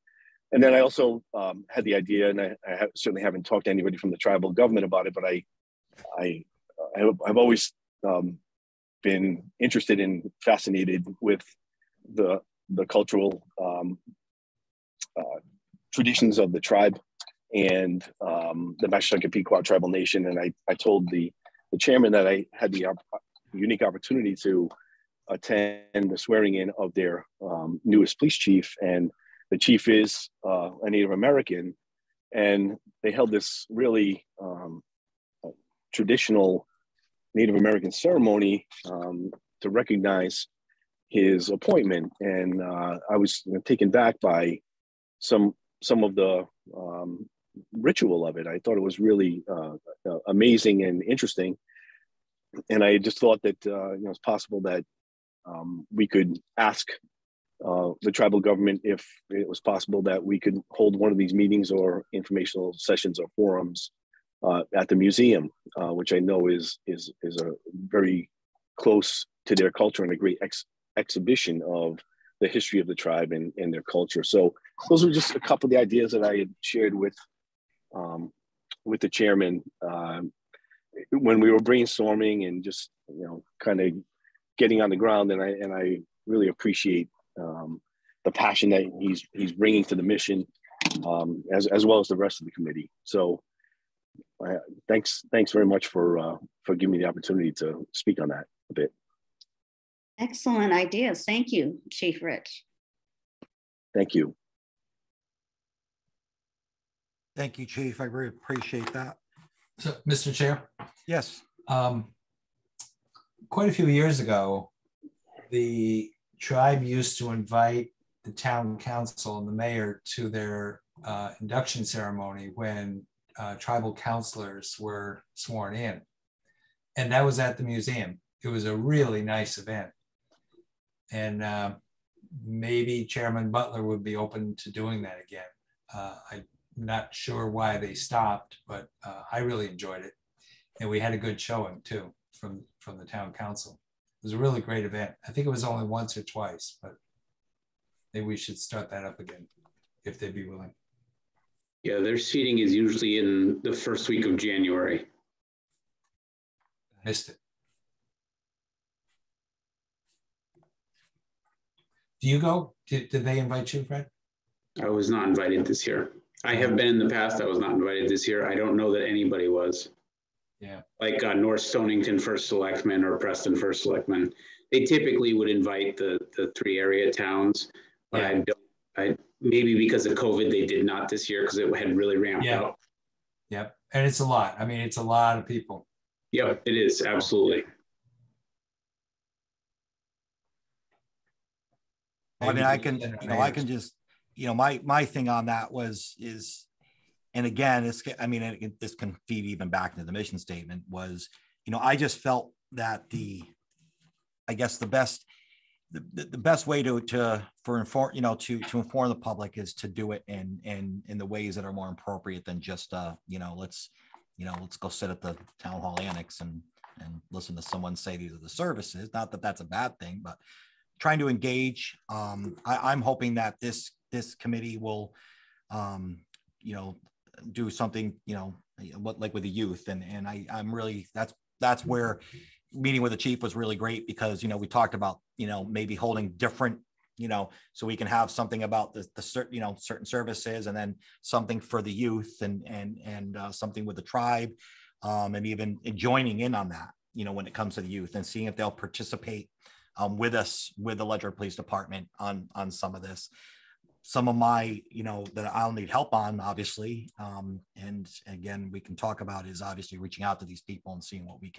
And then I also had the idea, and I certainly haven't talked to anybody from the tribal government about it, but I've always been interested and fascinated with the cultural traditions of the tribe and the Mashantucket Pequot Tribal Nation. And I told the chairman that I had the unique opportunity to attend the swearing in of their newest police chief, and the chief is a Native American, and they held this really traditional Native American ceremony to recognize his appointment. And I was taken back by some of the ritual of it. I thought it was really amazing and interesting. And I just thought that it's possible that we could ask the tribal government if it was possible that we could hold one of these meetings or informational sessions or forums at the museum, which I know is a very close to their culture and a great exhibition of the history of the tribe and their culture. So those were just a couple of the ideas that I had shared with the chairman when we were brainstorming and just kind of getting on the ground. And I really appreciate the passion that he's bringing to the mission, as well as the rest of the committee. So thanks very much for giving me the opportunity to speak on that a bit. Excellent ideas. Thank you, Chief Rich. Thank you. Thank you, Chief. I really appreciate that. So, Mr. Chair? Yes. Quite a few years ago, the tribe used to invite the town council and the mayor to their induction ceremony when tribal councilors were sworn in. And that was at the museum. It was a really nice event. And maybe Chairman Butler would be open to doing that again. I'm not sure why they stopped, but I really enjoyed it. And we had a good showing too from the town council. It was a really great event. I think it was only once or twice, but maybe we should start that up again if they'd be willing. Yeah, their seating is usually in the first week of January. I missed it. Do you go? Did they invite you, Fred? I was not invited this year. I have been in the past. I was not invited this year. I don't know that anybody was. Yeah. Like North Stonington First Selectman or Preston First Selectman. They typically would invite the 3 area towns, but I maybe because of COVID, they did not this year because it had really ramped up. Yep. And it's a lot. I mean, it's a lot of people. Yep, it is. Absolutely. I mean, I can, I can just, my thing on that is, and again, this can feed even back into the mission statement was, I just felt that the best way to inform the public is to do it in the ways that are more appropriate than just, let's go sit at the town hall annex and listen to someone say these are the services. Not that that's a bad thing, but trying to engage. I'm hoping that this committee will, do something, like with the youth, and I'm really that's where meeting with the chief was really great because we talked about maybe holding different, so we can have something about the certain services, and then something for the youth, and something with the tribe, and even joining in on that, when it comes to the youth, and seeing if they'll participate with us, with the Ledger Police Department on some of this. Some of my, that I'll need help on, obviously. And again, we can talk about is obviously reaching out to these people and seeing what we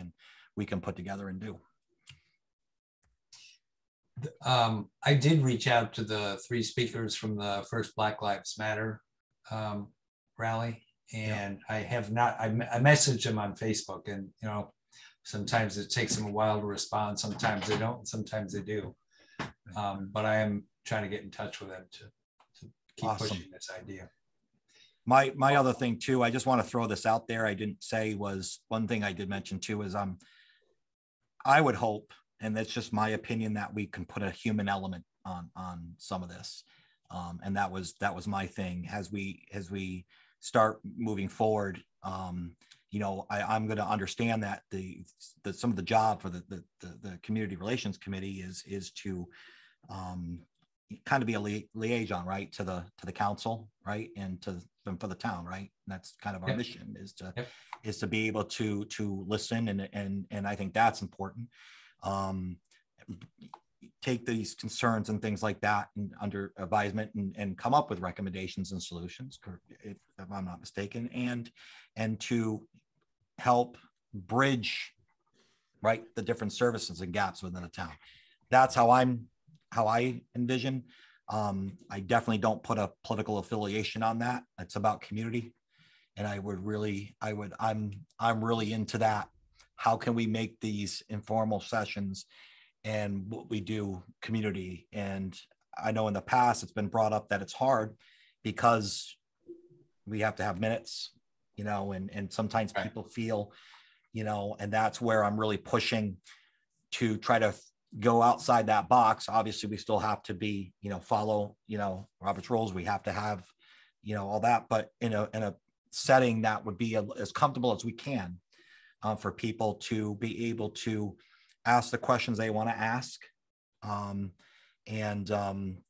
can put together and do. I did reach out to the 3 speakers from the first Black Lives Matter rally, and I messaged them on Facebook, and sometimes it takes them a while to respond. Sometimes they don't. Sometimes they do. But I am trying to get in touch with them to keep pushing this idea. My other thing too, I just want to throw this out there. I didn't say was one thing I did mention too is I would hope, and that's just my opinion, that we can put a human element on some of this. And that was my thing as we start moving forward. I'm going to understand that some of the job for the community relations committee is to kind of be a liaison, right, to the council, right, and for the town, right. And that's kind of our mission is to be able to listen, and I think that's important. Take these concerns and things like that and under advisement and come up with recommendations and solutions, if I'm not mistaken, and to help bridge, right, the different services and gaps within a town. That's how I envision. I definitely don't put a political affiliation on that. It's about community, and I'm really into that. How can we make these informal sessions and what we do community? And I know in the past it's been brought up that it's hard because we have to have minutes, and sometimes people feel, and that's where I'm really pushing to try to go outside that box. Obviously we still have to be, follow, Robert's rules. We have to have, all that, but in a setting that would be as comfortable as we can for people to be able to ask the questions they want to ask, and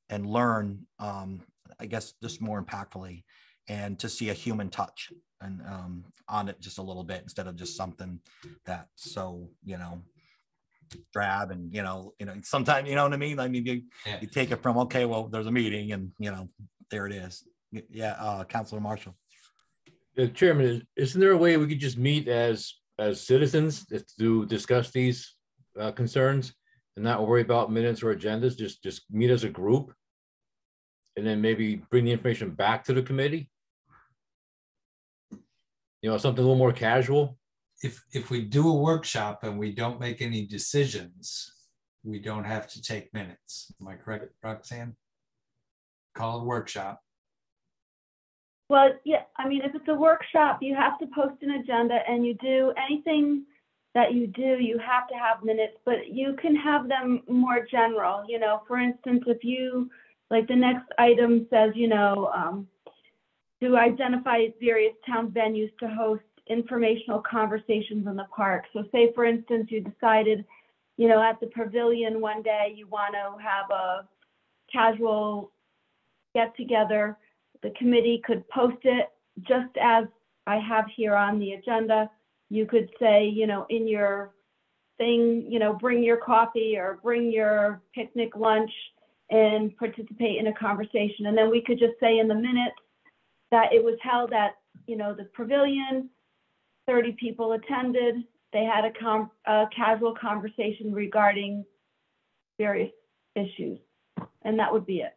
learn, I guess, just more impactfully, and to see a human touch and on it just a little bit, instead of just something that's so, drab, and sometimes, you know what I mean? I mean, you take it from, okay, well, there's a meeting, and there it is. Councilor Marshall. Chairman, isn't there a way we could just meet as citizens to discuss these concerns and not worry about minutes or agendas? Just meet as a group, and then maybe bring the information back to the committee. Something a little more casual. If we do a workshop and we don't make any decisions, we don't have to take minutes. Am I correct, Roxanne? Call it a workshop. Well, yeah, I mean, if it's a workshop, you have to post an agenda, and you do anything that you do, you have to have minutes, but you can have them more general. For instance, if you, like the next item says, to identify various town venues to host informational conversations in the park. So say, for instance, you decided, at the pavilion one day, you want to have a casual get together the committee could post it just as I have here on the agenda. You could say, you know, in your thing, you know, bring your coffee or bring your picnic lunch and participate in a conversation. And then we could just say in the minutes that it was held at, you know, the pavilion, 30 people attended. They had a casual conversation regarding various issues, and that would be it.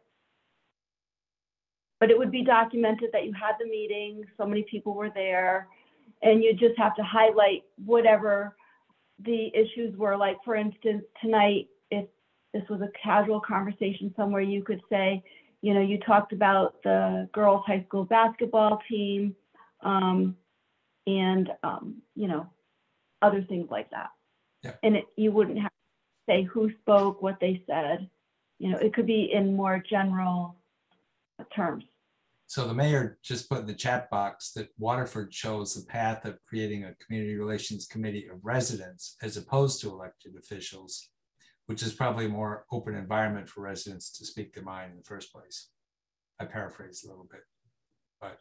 But it would be documented that you had the meeting, so many people were there, and you just have to highlight whatever the issues were. Like, for instance, tonight, if this was a casual conversation somewhere, you could say, you know, you talked about the girls' high school basketball team, and you know, other things like that. Yeah. And you wouldn't have to say who spoke, what they said. You know, it could be in more general terms. So the mayor just put in the chat box that Waterford chose the path of creating a community relations committee of residents as opposed to elected officials, which is probably a more open environment for residents to speak their mind in the first place. I paraphrase a little bit, but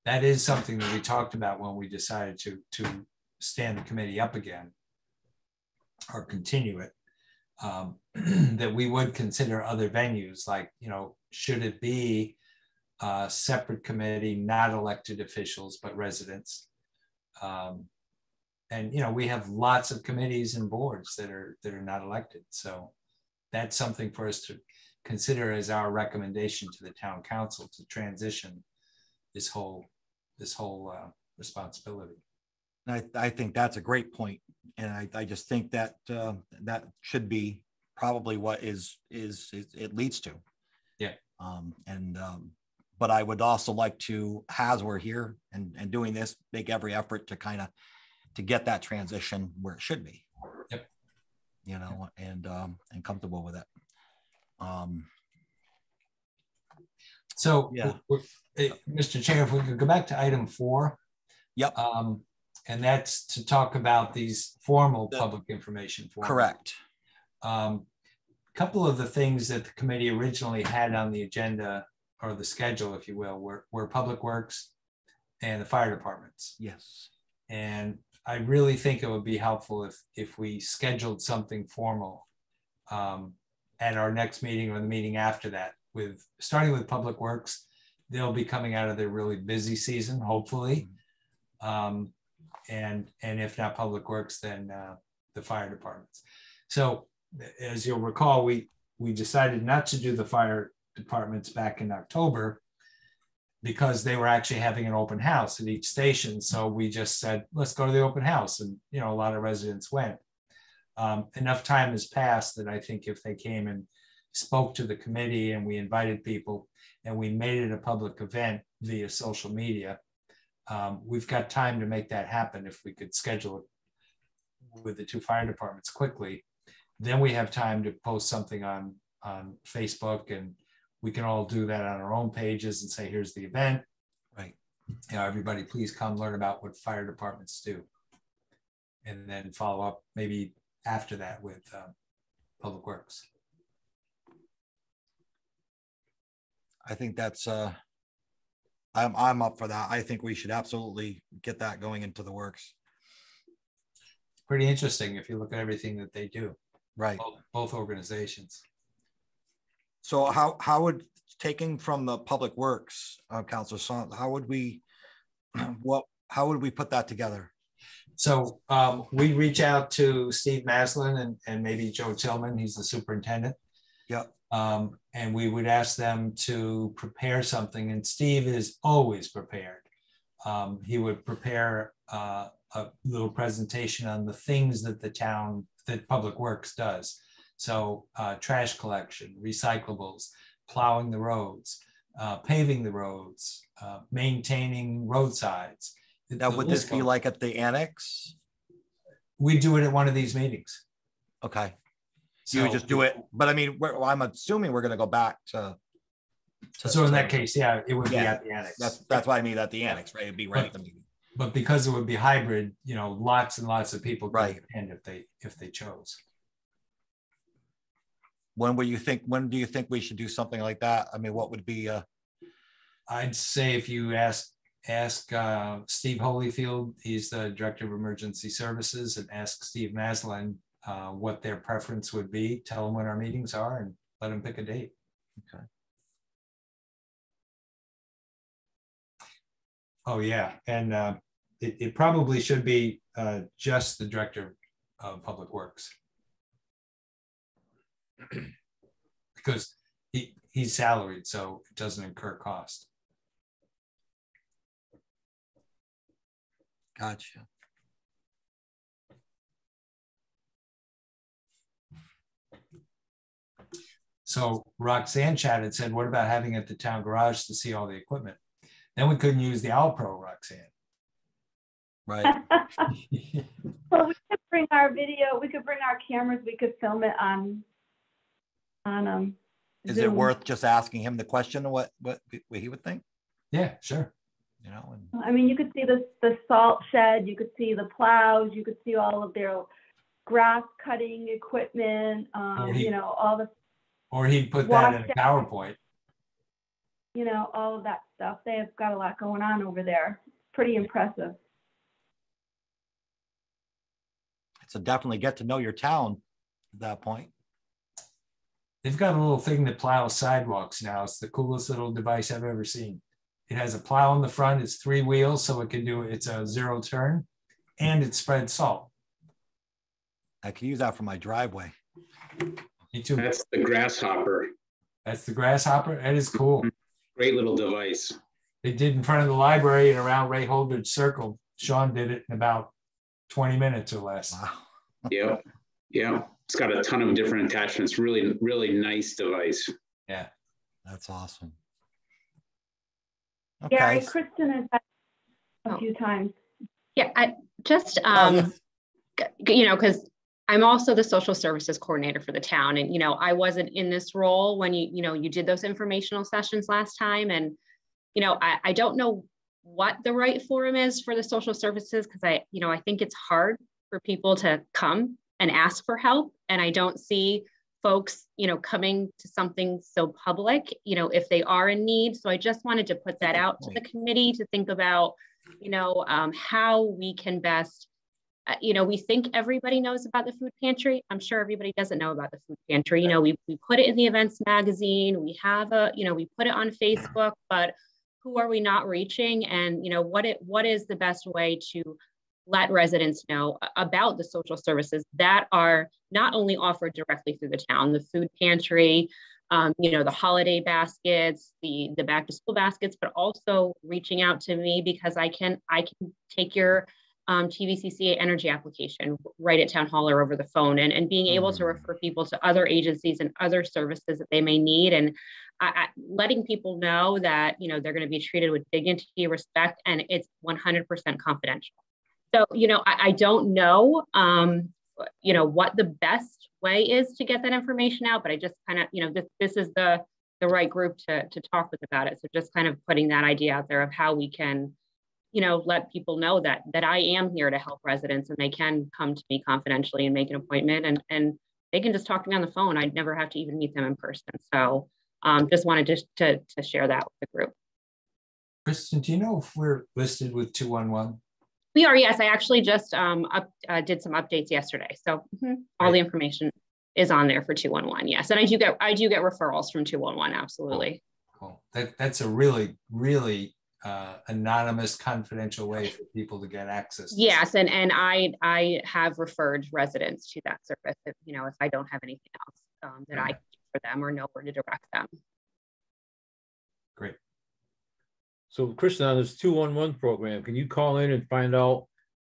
that is something that we talked about when we decided to stand the committee up again or continue it, that we would consider other venues, like, you know, should it be a separate committee, not elected officials, but residents. And, you know, we have lots of committees and boards that are not elected. So that's something for us to consider as our recommendation to the town council to transition this whole responsibility. I think that's a great point. And I just think that that should be probably what it leads to. Yeah. But I would also like to, as we're here and doing this, make every effort to kind of to get that transition where it should be. Yep. You know, and comfortable with it. So yeah, Mr. Chair, if we could go back to item 4. Yep. And that's to talk about these formal public information forms. Correct. A couple of the things that the committee originally had on the agenda, or the schedule, if you will, were Public Works and the fire departments. Yes. And I really think it would be helpful if we scheduled something formal at our next meeting or the meeting after that, starting with Public Works. They'll be coming out of their really busy season, hopefully. And if not Public Works, then the fire departments. So as you'll recall, we decided not to do the fire departments back in October because they were actually having an open house at each station. So we just said, let's go to the open house. And, you know, a lot of residents went. Enough time has passed that I think if they came and spoke to the committee and we invited people and we made it a public event via social media, we've got time to make that happen. If we could schedule it with the 2 fire departments quickly, then we have time to post something on Facebook, and we can all do that on our own pages and say, here's the event. Right. You know, everybody please come learn about what fire departments do. And then follow up maybe after that with Public Works. I think that's I'm up for that. I think we should absolutely get that going into the works. Pretty interesting if you look at everything that they do. Right. Both organizations. So how would, taking from the Public Works, Councilor Son, how would we put that together? So we reach out to Steve Maslin and maybe Joe Tillman, he's the superintendent. Yep. And we would ask them to prepare something, and Steve is always prepared. He would prepare a little presentation on the things that that Public Works does. So trash collection, recyclables, plowing the roads, paving the roads, maintaining roadsides. Now, would this be like at the annex? We do it at one of these meetings. Okay. So you would just do it, but I mean, I'm assuming we're going to go back to. So in that case, yeah, it would be at the annex. That's what I mean, at the annex, right? It'd be right at the meeting. But because it would be hybrid, you know, lots and lots of people could attend if they chose. When do you think we should do something like that? I mean, what would be I'd say if you ask Steve Holyfield, he's the Director of Emergency Services, and ask Steve Maslin what their preference would be. Tell them when our meetings are and let them pick a date. Okay. Oh yeah, and it probably should be just the Director of Public Works, because he's salaried, so it doesn't incur cost. Gotcha. So Roxanne chatted, said, what about having it at the town garage to see all the equipment? Then we couldn't use the Owl Pro, Roxanne. Right. Well, we could bring our video, we could bring our cameras, we could film it on Is Zoom. it worth just asking him the question of what he would think? Yeah, sure. You know, and I mean, you could see the salt shed, you could see the plows, you could see all of their grass cutting equipment, you know, all the. Or he'd put that in a PowerPoint. You know, all of that stuff. They have got a lot going on over there. Pretty impressive. so definitely get to know your town at that point. They've got a little thing that plows sidewalks now. It's the coolest little device I've ever seen. It has a plow on the front. It's 3 wheels, so it can do, it's a 0 turn, and it spreads salt. I could use that for my driveway. Me too. That's the grasshopper. That's the grasshopper. That is cool. Great little device. They did in front of the library and around Ray Holdridge Circle. Sean did it in about 20 minutes or less. Wow. Yeah. Yeah. It's got a ton of different attachments. Really, really nice device. Yeah. That's awesome. Okay. Gary, Okay. Kristen has had a few times. Yeah, I just, you know, because I'm also the social services coordinator for the town. And, you know, I wasn't in this role when you did those informational sessions last time. And, you know, I don't know what the right forum is for the social services, because I think it's hard for people to come and ask for help. And I don't see folks, coming to something so public, if they are in need. So I just wanted to put that out to the committee to think about, how we can best, we think everybody knows about the food pantry. I'm sure everybody doesn't know about the food pantry. We put it in the events magazine. We have we put it on Facebook, but who are we not reaching? And, what is the best way to let residents know about the social services that are not only offered directly through the town, the food pantry, the holiday baskets, the back to school baskets, but also reaching out to me because I can take your TVCCA energy application right at town hall or over the phone, and being able to refer people to other agencies and other services that they may need, and letting people know that they're going to be treated with dignity, respect, and it's 100% confidential. So I don't know what the best way is to get that information out, but I just kind of this is the right group to talk with about it. So just kind of putting that idea out there of how we can let people know that I am here to help residents, and they can come to me confidentially and make an appointment, and they can just talk to me on the phone. I'd never have to even meet them in person. So just wanted to share that with the group. Kristen, do you know if we're listed with 211? We are, yes. I actually just did some updates yesterday. So all the information is on there for 211. Yes. And I do get referrals from 211. Absolutely. Cool. That's a really, really anonymous, confidential way for people to get access. Yes. And I have referred residents to that service if I don't have anything else that I can do for them or know where to direct them. Great. So Kristen, on this 211 program, can you call in and find out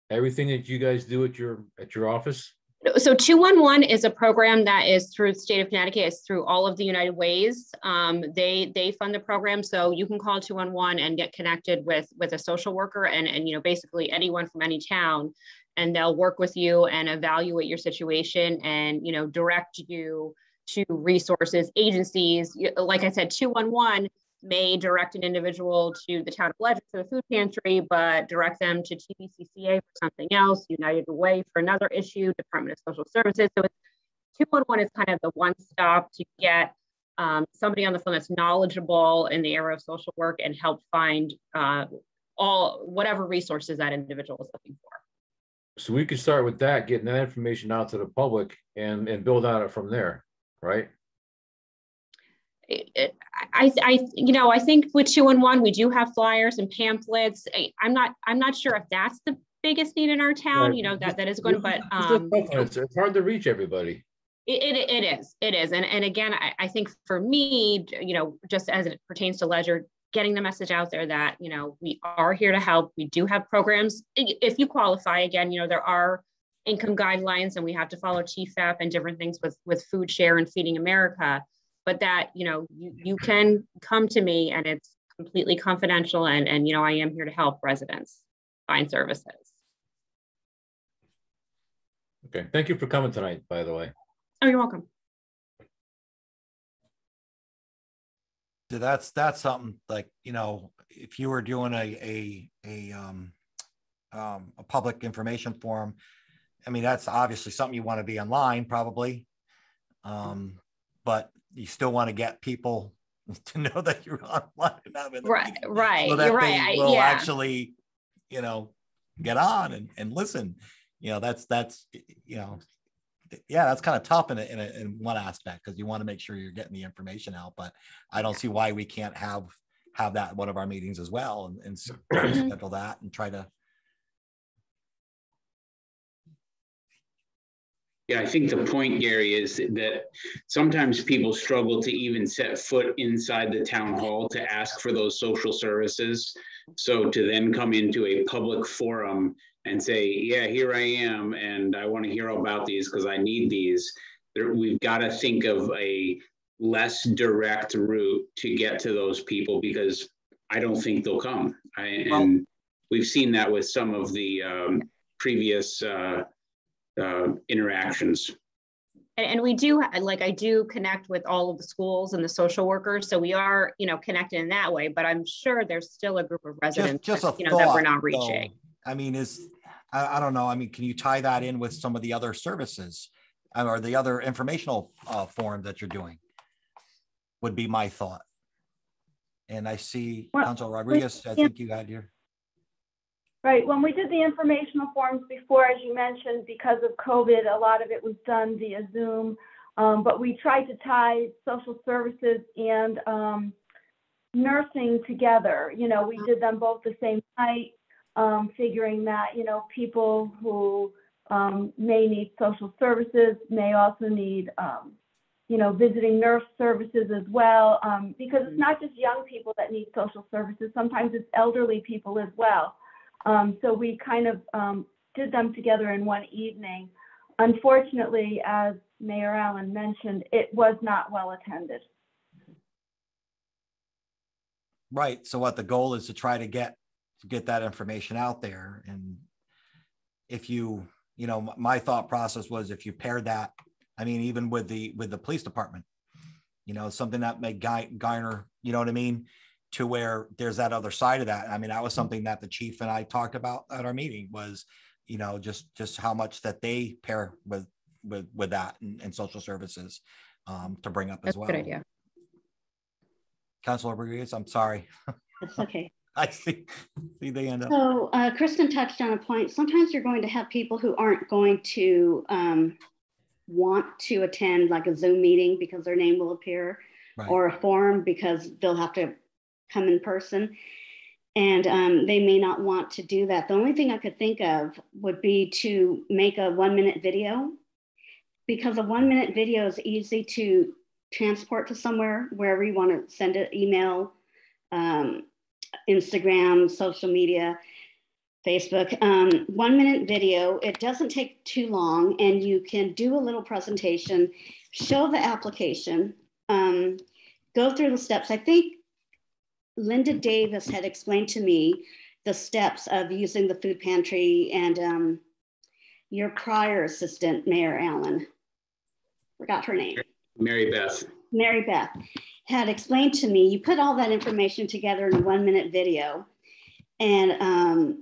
everything that you guys do at your office? So 211 is a program that is through the state of Connecticut. It's through all of the United Ways. They fund the program, so you can call 211 and get connected with a social worker and basically anyone from any town, and they'll work with you and evaluate your situation and direct you to resources, agencies. Like I said, 211 may direct an individual to the town of Legend for the food pantry, but direct them to TVCCA for something else, United Way for another issue, Department of Social Services. So 211 is kind of the one stop to get somebody on the phone that's knowledgeable in the area of social work and help find whatever resources that individual is looking for. So we could start with that, getting that information out to the public and build on it from there, right? I think with 2-in-1, we do have flyers and pamphlets. I'm not sure if that's the biggest need in our town, Right. that is going, but it's hard to reach everybody. It is. And again, I think for me, just as it pertains to Ledger, getting the message out there that, we are here to help. We do have programs. If you qualify, again, there are income guidelines and we have to follow TFAP and different things with Food Share and Feeding America, but that, you can come to me and it's completely confidential and I am here to help residents find services. Okay. Thank you for coming tonight, by the way. Oh, you're welcome. So that's something like, if you were doing a public information forum, I mean, that's obviously something you want to be online probably, but you still want to get people to know that you're online and not in the right, meeting, right. so that You're they right. will actually, get on and listen. That's that's kind of tough in one aspect, because you want to make sure you're getting the information out, but I don't see why we can't have that at one of our meetings as well and schedule that and try to. Yeah, I think the point, Gary, is that sometimes people struggle to even set foot inside the town hall to ask for those social services. So to then come into a public forum and say, yeah, here I am, and I want to hear about these because I need these. We've got to think of a less direct route to get to those people, because I don't think they'll come. And we've seen that with some of the previous interactions. And we do, I do connect with all of the schools and the social workers. So we are, connected in that way, but I'm sure there's still a group of residents that we're not reaching. Though, I mean, I don't know. I mean, can you tie that in with some of the other services or the other informational forums that you're doing? Would be my thought. And I see Councilor Rodriguez, I think you had your. Right. When we did the informational forums before, as you mentioned, because of COVID, a lot of it was done via Zoom. But we tried to tie social services and nursing together. We did them both the same night, figuring that, people who may need social services may also need, visiting nurse services as well, because it's not just young people that need social services. Sometimes it's elderly people as well. So we kind of did them together in one evening. Unfortunately, as Mayor Allen mentioned, it was not well attended. Right. So what the goal is to try to get that information out there. And if you, my thought process was, if you paired that, I mean, even with the police department, something that may garner, you know what I mean? To where there's that other side of that. I mean, that was something that the chief and I talked about at our meeting was, just how much that they pair with that and social services to bring up as well. Good idea. Councilor Rodriguez, I'm sorry. That's okay. I see the end. So Kristen touched on a point. Sometimes you're going to have people who aren't going to want to attend like a Zoom meeting because their name will appear, right, or a forum because they'll have to come in person, and they may not want to do that. The only thing I could think of would be to make a 1-minute video, because a 1-minute video is easy to transport to somewhere, wherever you want to send it, email, Instagram, social media, Facebook. 1-minute video, it doesn't take too long, and you can do a little presentation, show the application, go through the steps. I think Linda Davis had explained to me the steps of using the food pantry, and your prior assistant, Mayor Allen, forgot her name. Mary Beth had explained to me, you put all that information together in a 1-minute video, and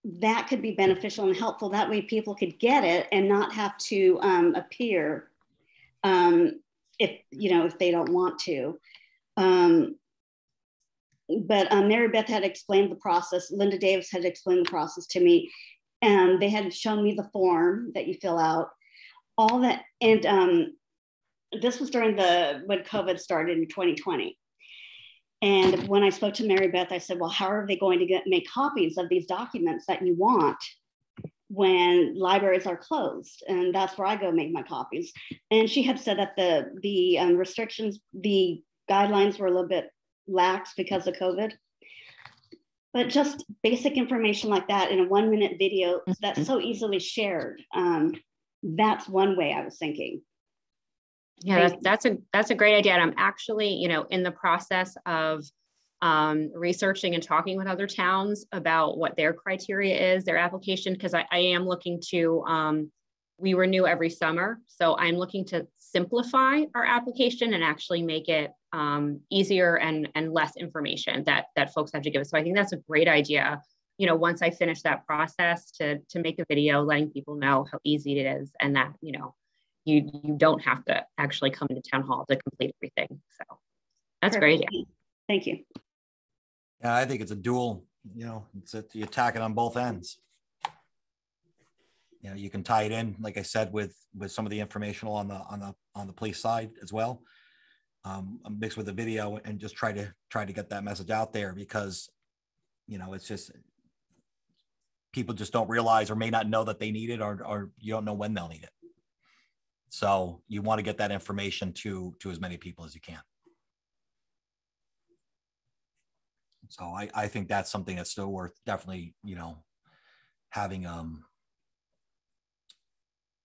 that could be beneficial and helpful. That way people could get it and not have to appear. if they don't want to. But Mary Beth had explained the process. Linda Davis had explained the process to me, and they had shown me the form that you fill out, all that. And this was during when COVID started in 2020. And when I spoke to Mary Beth, I said, well, how are they going to make copies of these documents that you want when libraries are closed? And that's where I go make my copies. And she had said that the restrictions, the guidelines were a little bit lax because of COVID. But just basic information like that in a 1-minute video that's so easily shared. That's one way I was thinking. Yeah, that's a great idea. And I'm actually, in the process of researching and talking with other towns about what their criteria is, their application, because I am looking to, we renew every summer. So I'm looking to simplify our application and actually make it easier and less information that folks have to give us. So I think that's a great idea. Once I finish that process to make a video, letting people know how easy it is, and that, you don't have to actually come into town hall to complete everything. So that's great. Thank you. Yeah, I think it's a dual, you attack it on both ends. You can tie it in, like I said, with some of the informational on the police side as well, mixed with the video, and just try to get that message out there, because it's just people just don't realize or may not know that they need it, or you don't know when they'll need it. So you want to get that information to as many people as you can. So I think that's something that's still worth definitely, having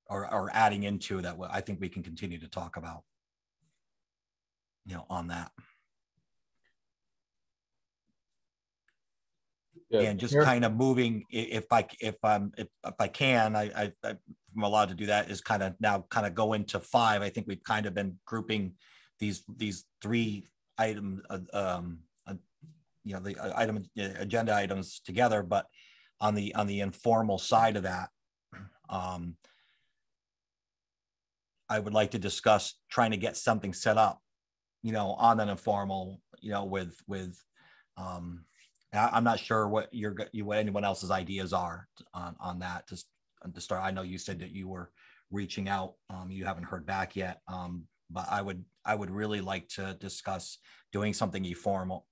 or adding into that. I think we can continue to talk about, on that. Yeah, and just kind of moving, if I can, I'm allowed to do that, is kind of go into 5. I think we've kind of been grouping these 3 items, the agenda items together, but on the informal side of that, I would like to discuss trying to get something set up, on an informal, with I'm not sure what what anyone else's ideas are on that. Just to start, I know you said that you were reaching out. You haven't heard back yet, but I would really like to discuss doing something informal,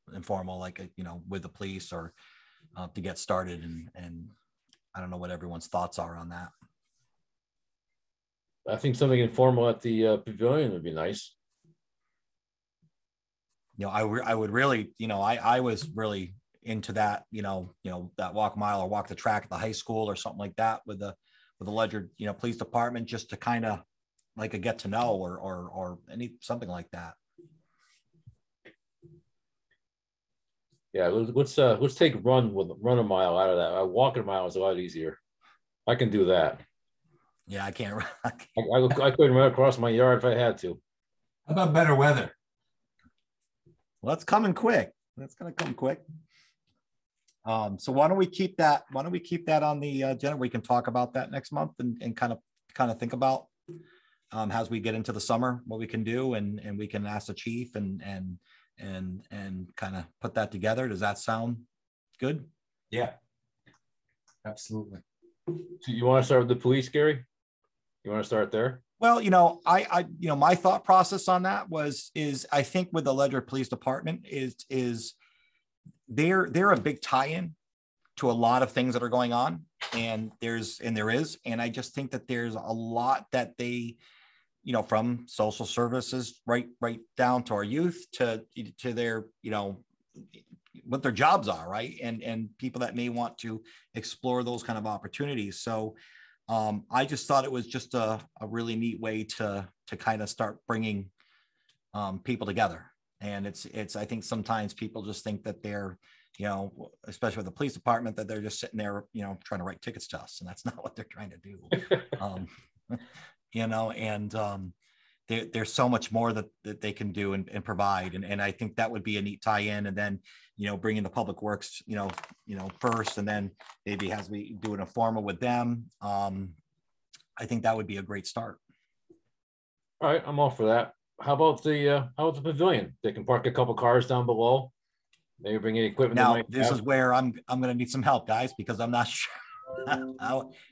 like with the police, or to get started. And I don't know what everyone's thoughts are on that. I think something informal at the pavilion would be nice. I would really, I was really into that, that walk mile or walk the track at the high school or something like that with the Ledyard, police department, just to kind of like a get to know or something like that. Yeah, let's take run a mile out of that. Walking a mile is a lot easier. I can do that. Yeah, I can't. I couldn't run across my yard if I had to. How about better weather? Well, it's coming quick. That's going to come quick. So why don't we keep that? Why don't we keep that on the agenda? We can talk about that next month and kind of think about as we get into the summer what we can do, and we can ask the chief and kind of put that together. Does that sound good? Yeah, absolutely. So you want to start with the police, Gary? You want to start there? Well, I my thought process on that is I think with the Ledyard Police Department is they're a big tie-in to a lot of things that are going on, and there is, and I just think that there's a lot that they, from social services right down to our youth to their, what their jobs are, right, and people that may want to explore those kind of opportunities. So I just thought it was just a really neat way to kind of start bringing people together. And it's I think sometimes people just think that they're, especially with the police department, that they're just sitting there, trying to write tickets to us, and that's not what they're trying to do. There's so much more that they can do and provide, and I think that would be a neat tie-in. And then bringing the public works first, and then maybe as we do an informal with them, I think that would be a great start. All right, I'm all for that. how about the pavilion? They can park a couple cars down below. Maybe bring any equipment. Now, this is where I'm going to need some help, guys, because I'm not sure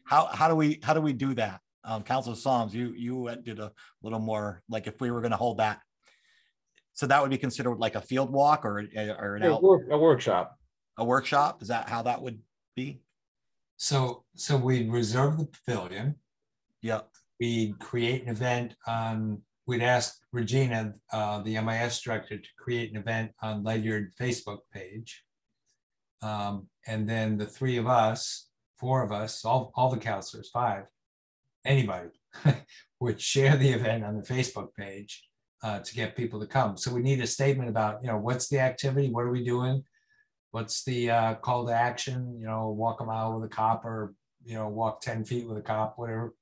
how do we do that. Councilor Solms, you did a little more, like if we were going to hold that. So that would be considered like a field walk or a workshop. A workshop? Is that how that would be? So we'd reserve the pavilion. Yeah. We'd create an event on, we'd ask Regina, the MIS director, to create an event on Ledyard Facebook page. And then the three of us, four of us, all the counselors, five, anybody would share the event on the Facebook page to get people to come. So we need a statement about, what's the activity? What are we doing? What's the call to action? Walk a mile with a cop, or, walk 10 feet with a cop, whatever.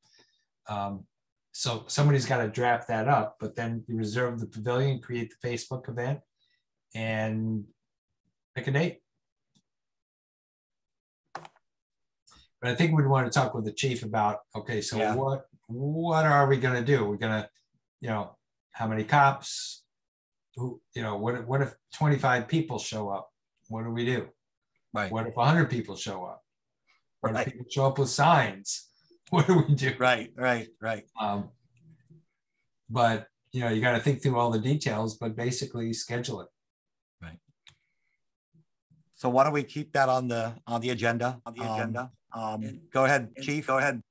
So somebody's got to draft that up, but then you reserve the pavilion, create the Facebook event, and pick a date. But I think we'd want to talk with the chief about, okay, so yeah, what are we going to do? We're going to, how many cops? Who, what if 25 people show up? What do we do? Right. What if 100 people show up? What if people show up with signs? What do we do? Right. But you got to think through all the details, but basically schedule it. Right. So why don't we keep that on the agenda? Go ahead, Chief. I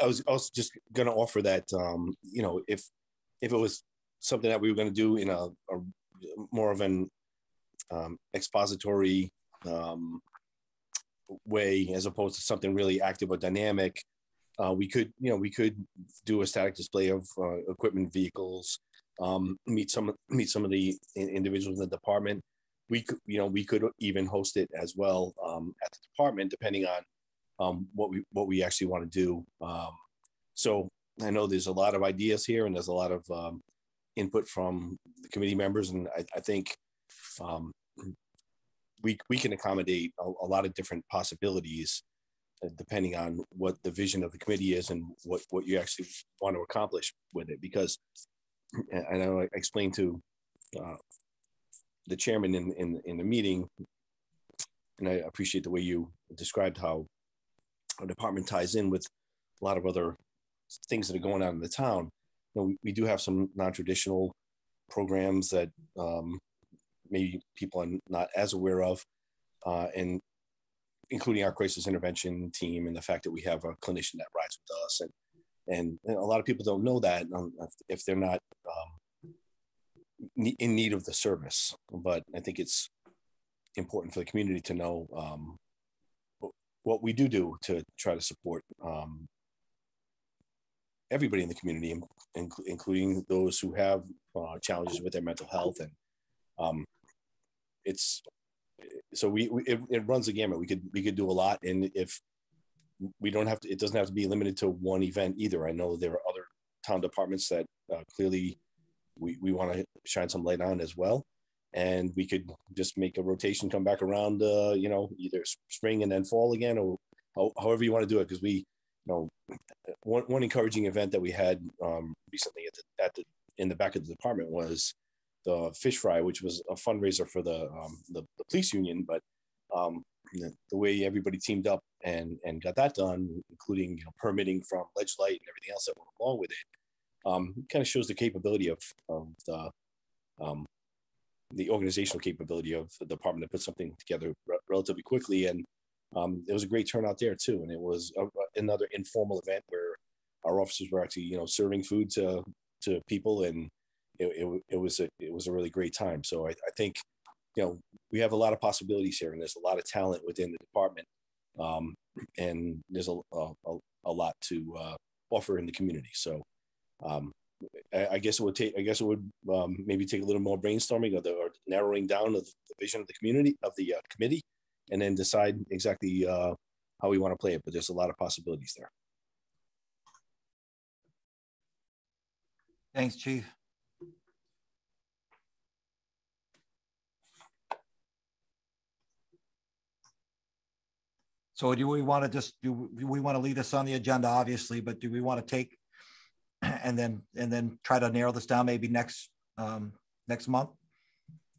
was just going to offer that if it was something that we were going to do in a more of an expository way, as opposed to something really active or dynamic, we could do a static display of equipment, vehicles, meet some of the individuals in the department. We could even host it as well at the department, depending on what we actually want to do. So I know there's a lot of ideas here, and there's a lot of input from the committee members, and I think we can accommodate a lot of different possibilities depending on what the vision of the committee is and what you actually want to accomplish with it. Because I know I explained to the chairman in the meeting, and I appreciate the way you described how our department ties in with a lot of other things that are going on in the town. We do have some non-traditional programs that maybe people are not as aware of, and including our crisis intervention team, and the fact that we have a clinician that rides with us, and a lot of people don't know that if they're not in need of the service. But I think it's important for the community to know what we do to try to support everybody in the community, including those who have challenges with their mental health. And it runs the gamut. We could do a lot, and if we don't have to, it doesn't have to be limited to one event either. I know there are other town departments that clearly we want to shine some light on as well, and we could just make a rotation, come back around, either spring and then fall again, or however you want to do it. Because one encouraging event that we had recently in the back of the department was the fish fry, which was a fundraiser for the police union. But the way everybody teamed up and got that done, including permitting from Ledgelight and everything else that went along with it, kind of shows the capability of the organizational capability of the department to put something together relatively quickly. And there was a great turnout there too. And it was another informal event where our officers were actually, serving food to people, and it was a really great time. So I think, we have a lot of possibilities here, and there's a lot of talent within the department, and there's a lot to offer in the community. So I guess it would maybe take a little more brainstorming or narrowing down of the vision of the community of the committee, and then decide exactly how we want to play it. But there's a lot of possibilities there. Thanks, Chief. So do we want to leave this on the agenda, obviously, but do we want to take and then try to narrow this down maybe next month.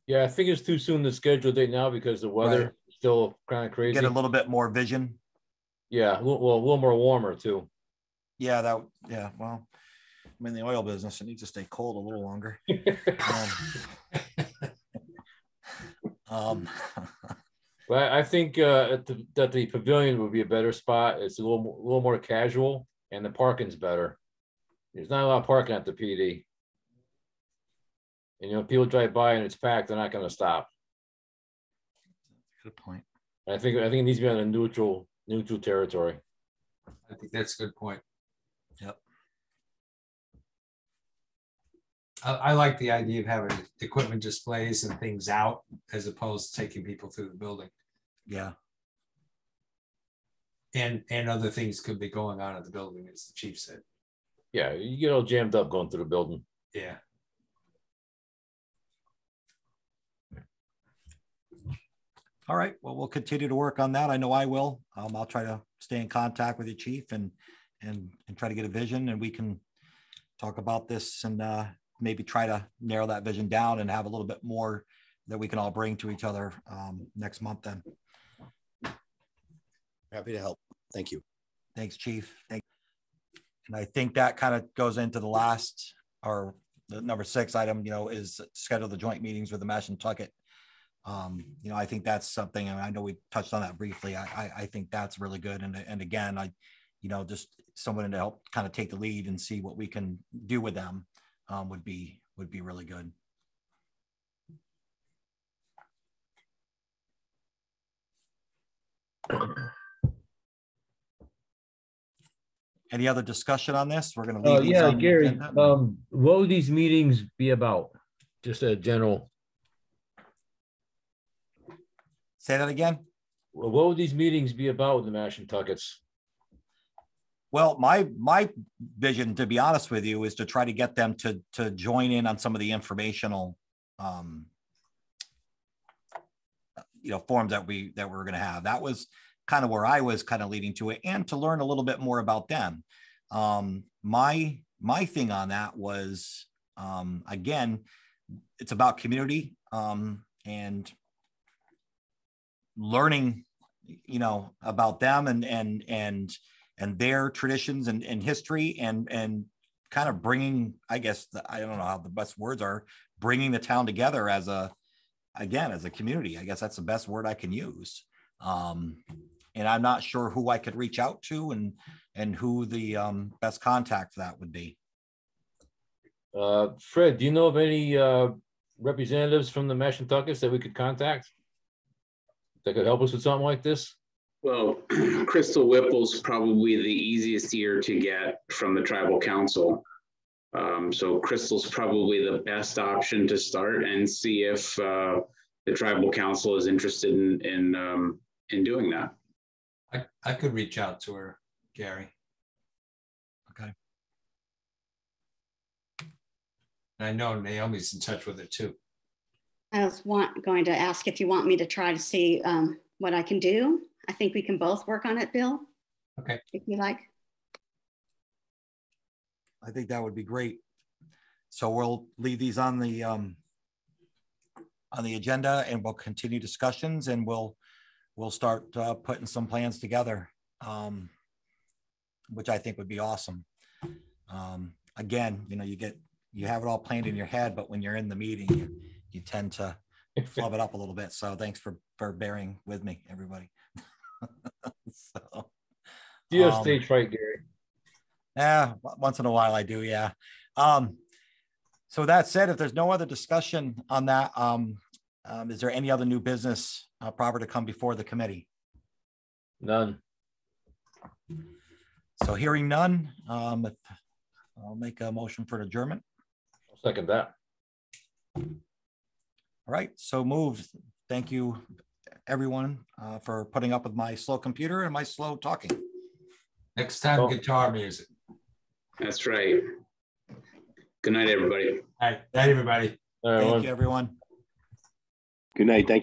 Yeah, I think it's too soon to schedule a date now because the weather is still kind of crazy. Get a little bit more vision. Yeah, a little more warmer too. Yeah, well, I'm in the oil business. It needs to stay cold a little longer. Well, I think that the pavilion would be a better spot. It's a little more casual, and the parking's better. There's not a lot of parking at the PD. And, you know, people drive by and it's packed, they're not going to stop. Good point. I think it needs to be on a neutral territory. I think that's a good point. Yep. I like the idea of having equipment displays and things out as opposed to taking people through the building. Yeah. And other things could be going on at the building, as the chief said. Yeah, you get all jammed up going through the building. Yeah. All right. Well, we'll continue to work on that. I know I will. I'll try to stay in contact with you, Chief, and try to get a vision, and we can talk about this and maybe try to narrow that vision down and have a little bit more that we can all bring to each other next month. Then. Happy to help. Thank you. Thanks, Chief. And I think that kind of goes into the last, or the number 6 item, you know, is schedule the joint meetings with the Mashantucket. You know, I think that's something, and I know we touched on that briefly. I think that's really good. And again, you know, just someone to help kind of take the lead and see what we can do with them would be really good. Any other discussion on this? We're going to leave. Yeah, Gary. What would these meetings be about? Just a general. Say that again. Well, what would these meetings be about with the Mashantuckets? Well, my vision, to be honest with you, is to try to get them to join in on some of the informational, you know, forums that we're going to have. That was kind of where I was kind of leading to it, and to learn a little bit more about them. My thing on that was, again, it's about community and learning, you know, about them and their traditions and history and kind of bringing, I guess, I don't know how the best words are, bringing the town together as a community. I guess that's the best word I can use. And I'm not sure who I could reach out to and who the best contact for that would be. Fred, do you know of any representatives from the Mashantuckets that we could contact that could help us with something like this? Well, Crystal Whipple's probably the easiest ear to get from the tribal council. So Crystal's probably the best option to start and see if the tribal council is interested in doing that. I could reach out to her, Gary. Okay. And I know Naomi's in touch with her too. I was going to ask if you want me to try to see what I can do. I think we can both work on it, Bill. Okay. If you like. I think that would be great. So we'll leave these on the agenda, and we'll continue discussions, and we'll start putting some plans together, which I think would be awesome. Again, you know, you have it all planned in your head, but when you're in the meeting, you tend to flub it up a little bit. So thanks for bearing with me, everybody. So, do you have stage fright, Gary? Yeah, once in a while I do. Yeah. So that said, if there's no other discussion on that, is there any other new business proper to come before the committee? None. So hearing none, I'll make a motion for adjournment. I'll second that. All right, so moved. Thank you, everyone, for putting up with my slow computer and my slow talking. Next time, guitar music. That's right. Good night, everybody. All right. Night, everybody. Thank you, everyone. Good night. Thank you.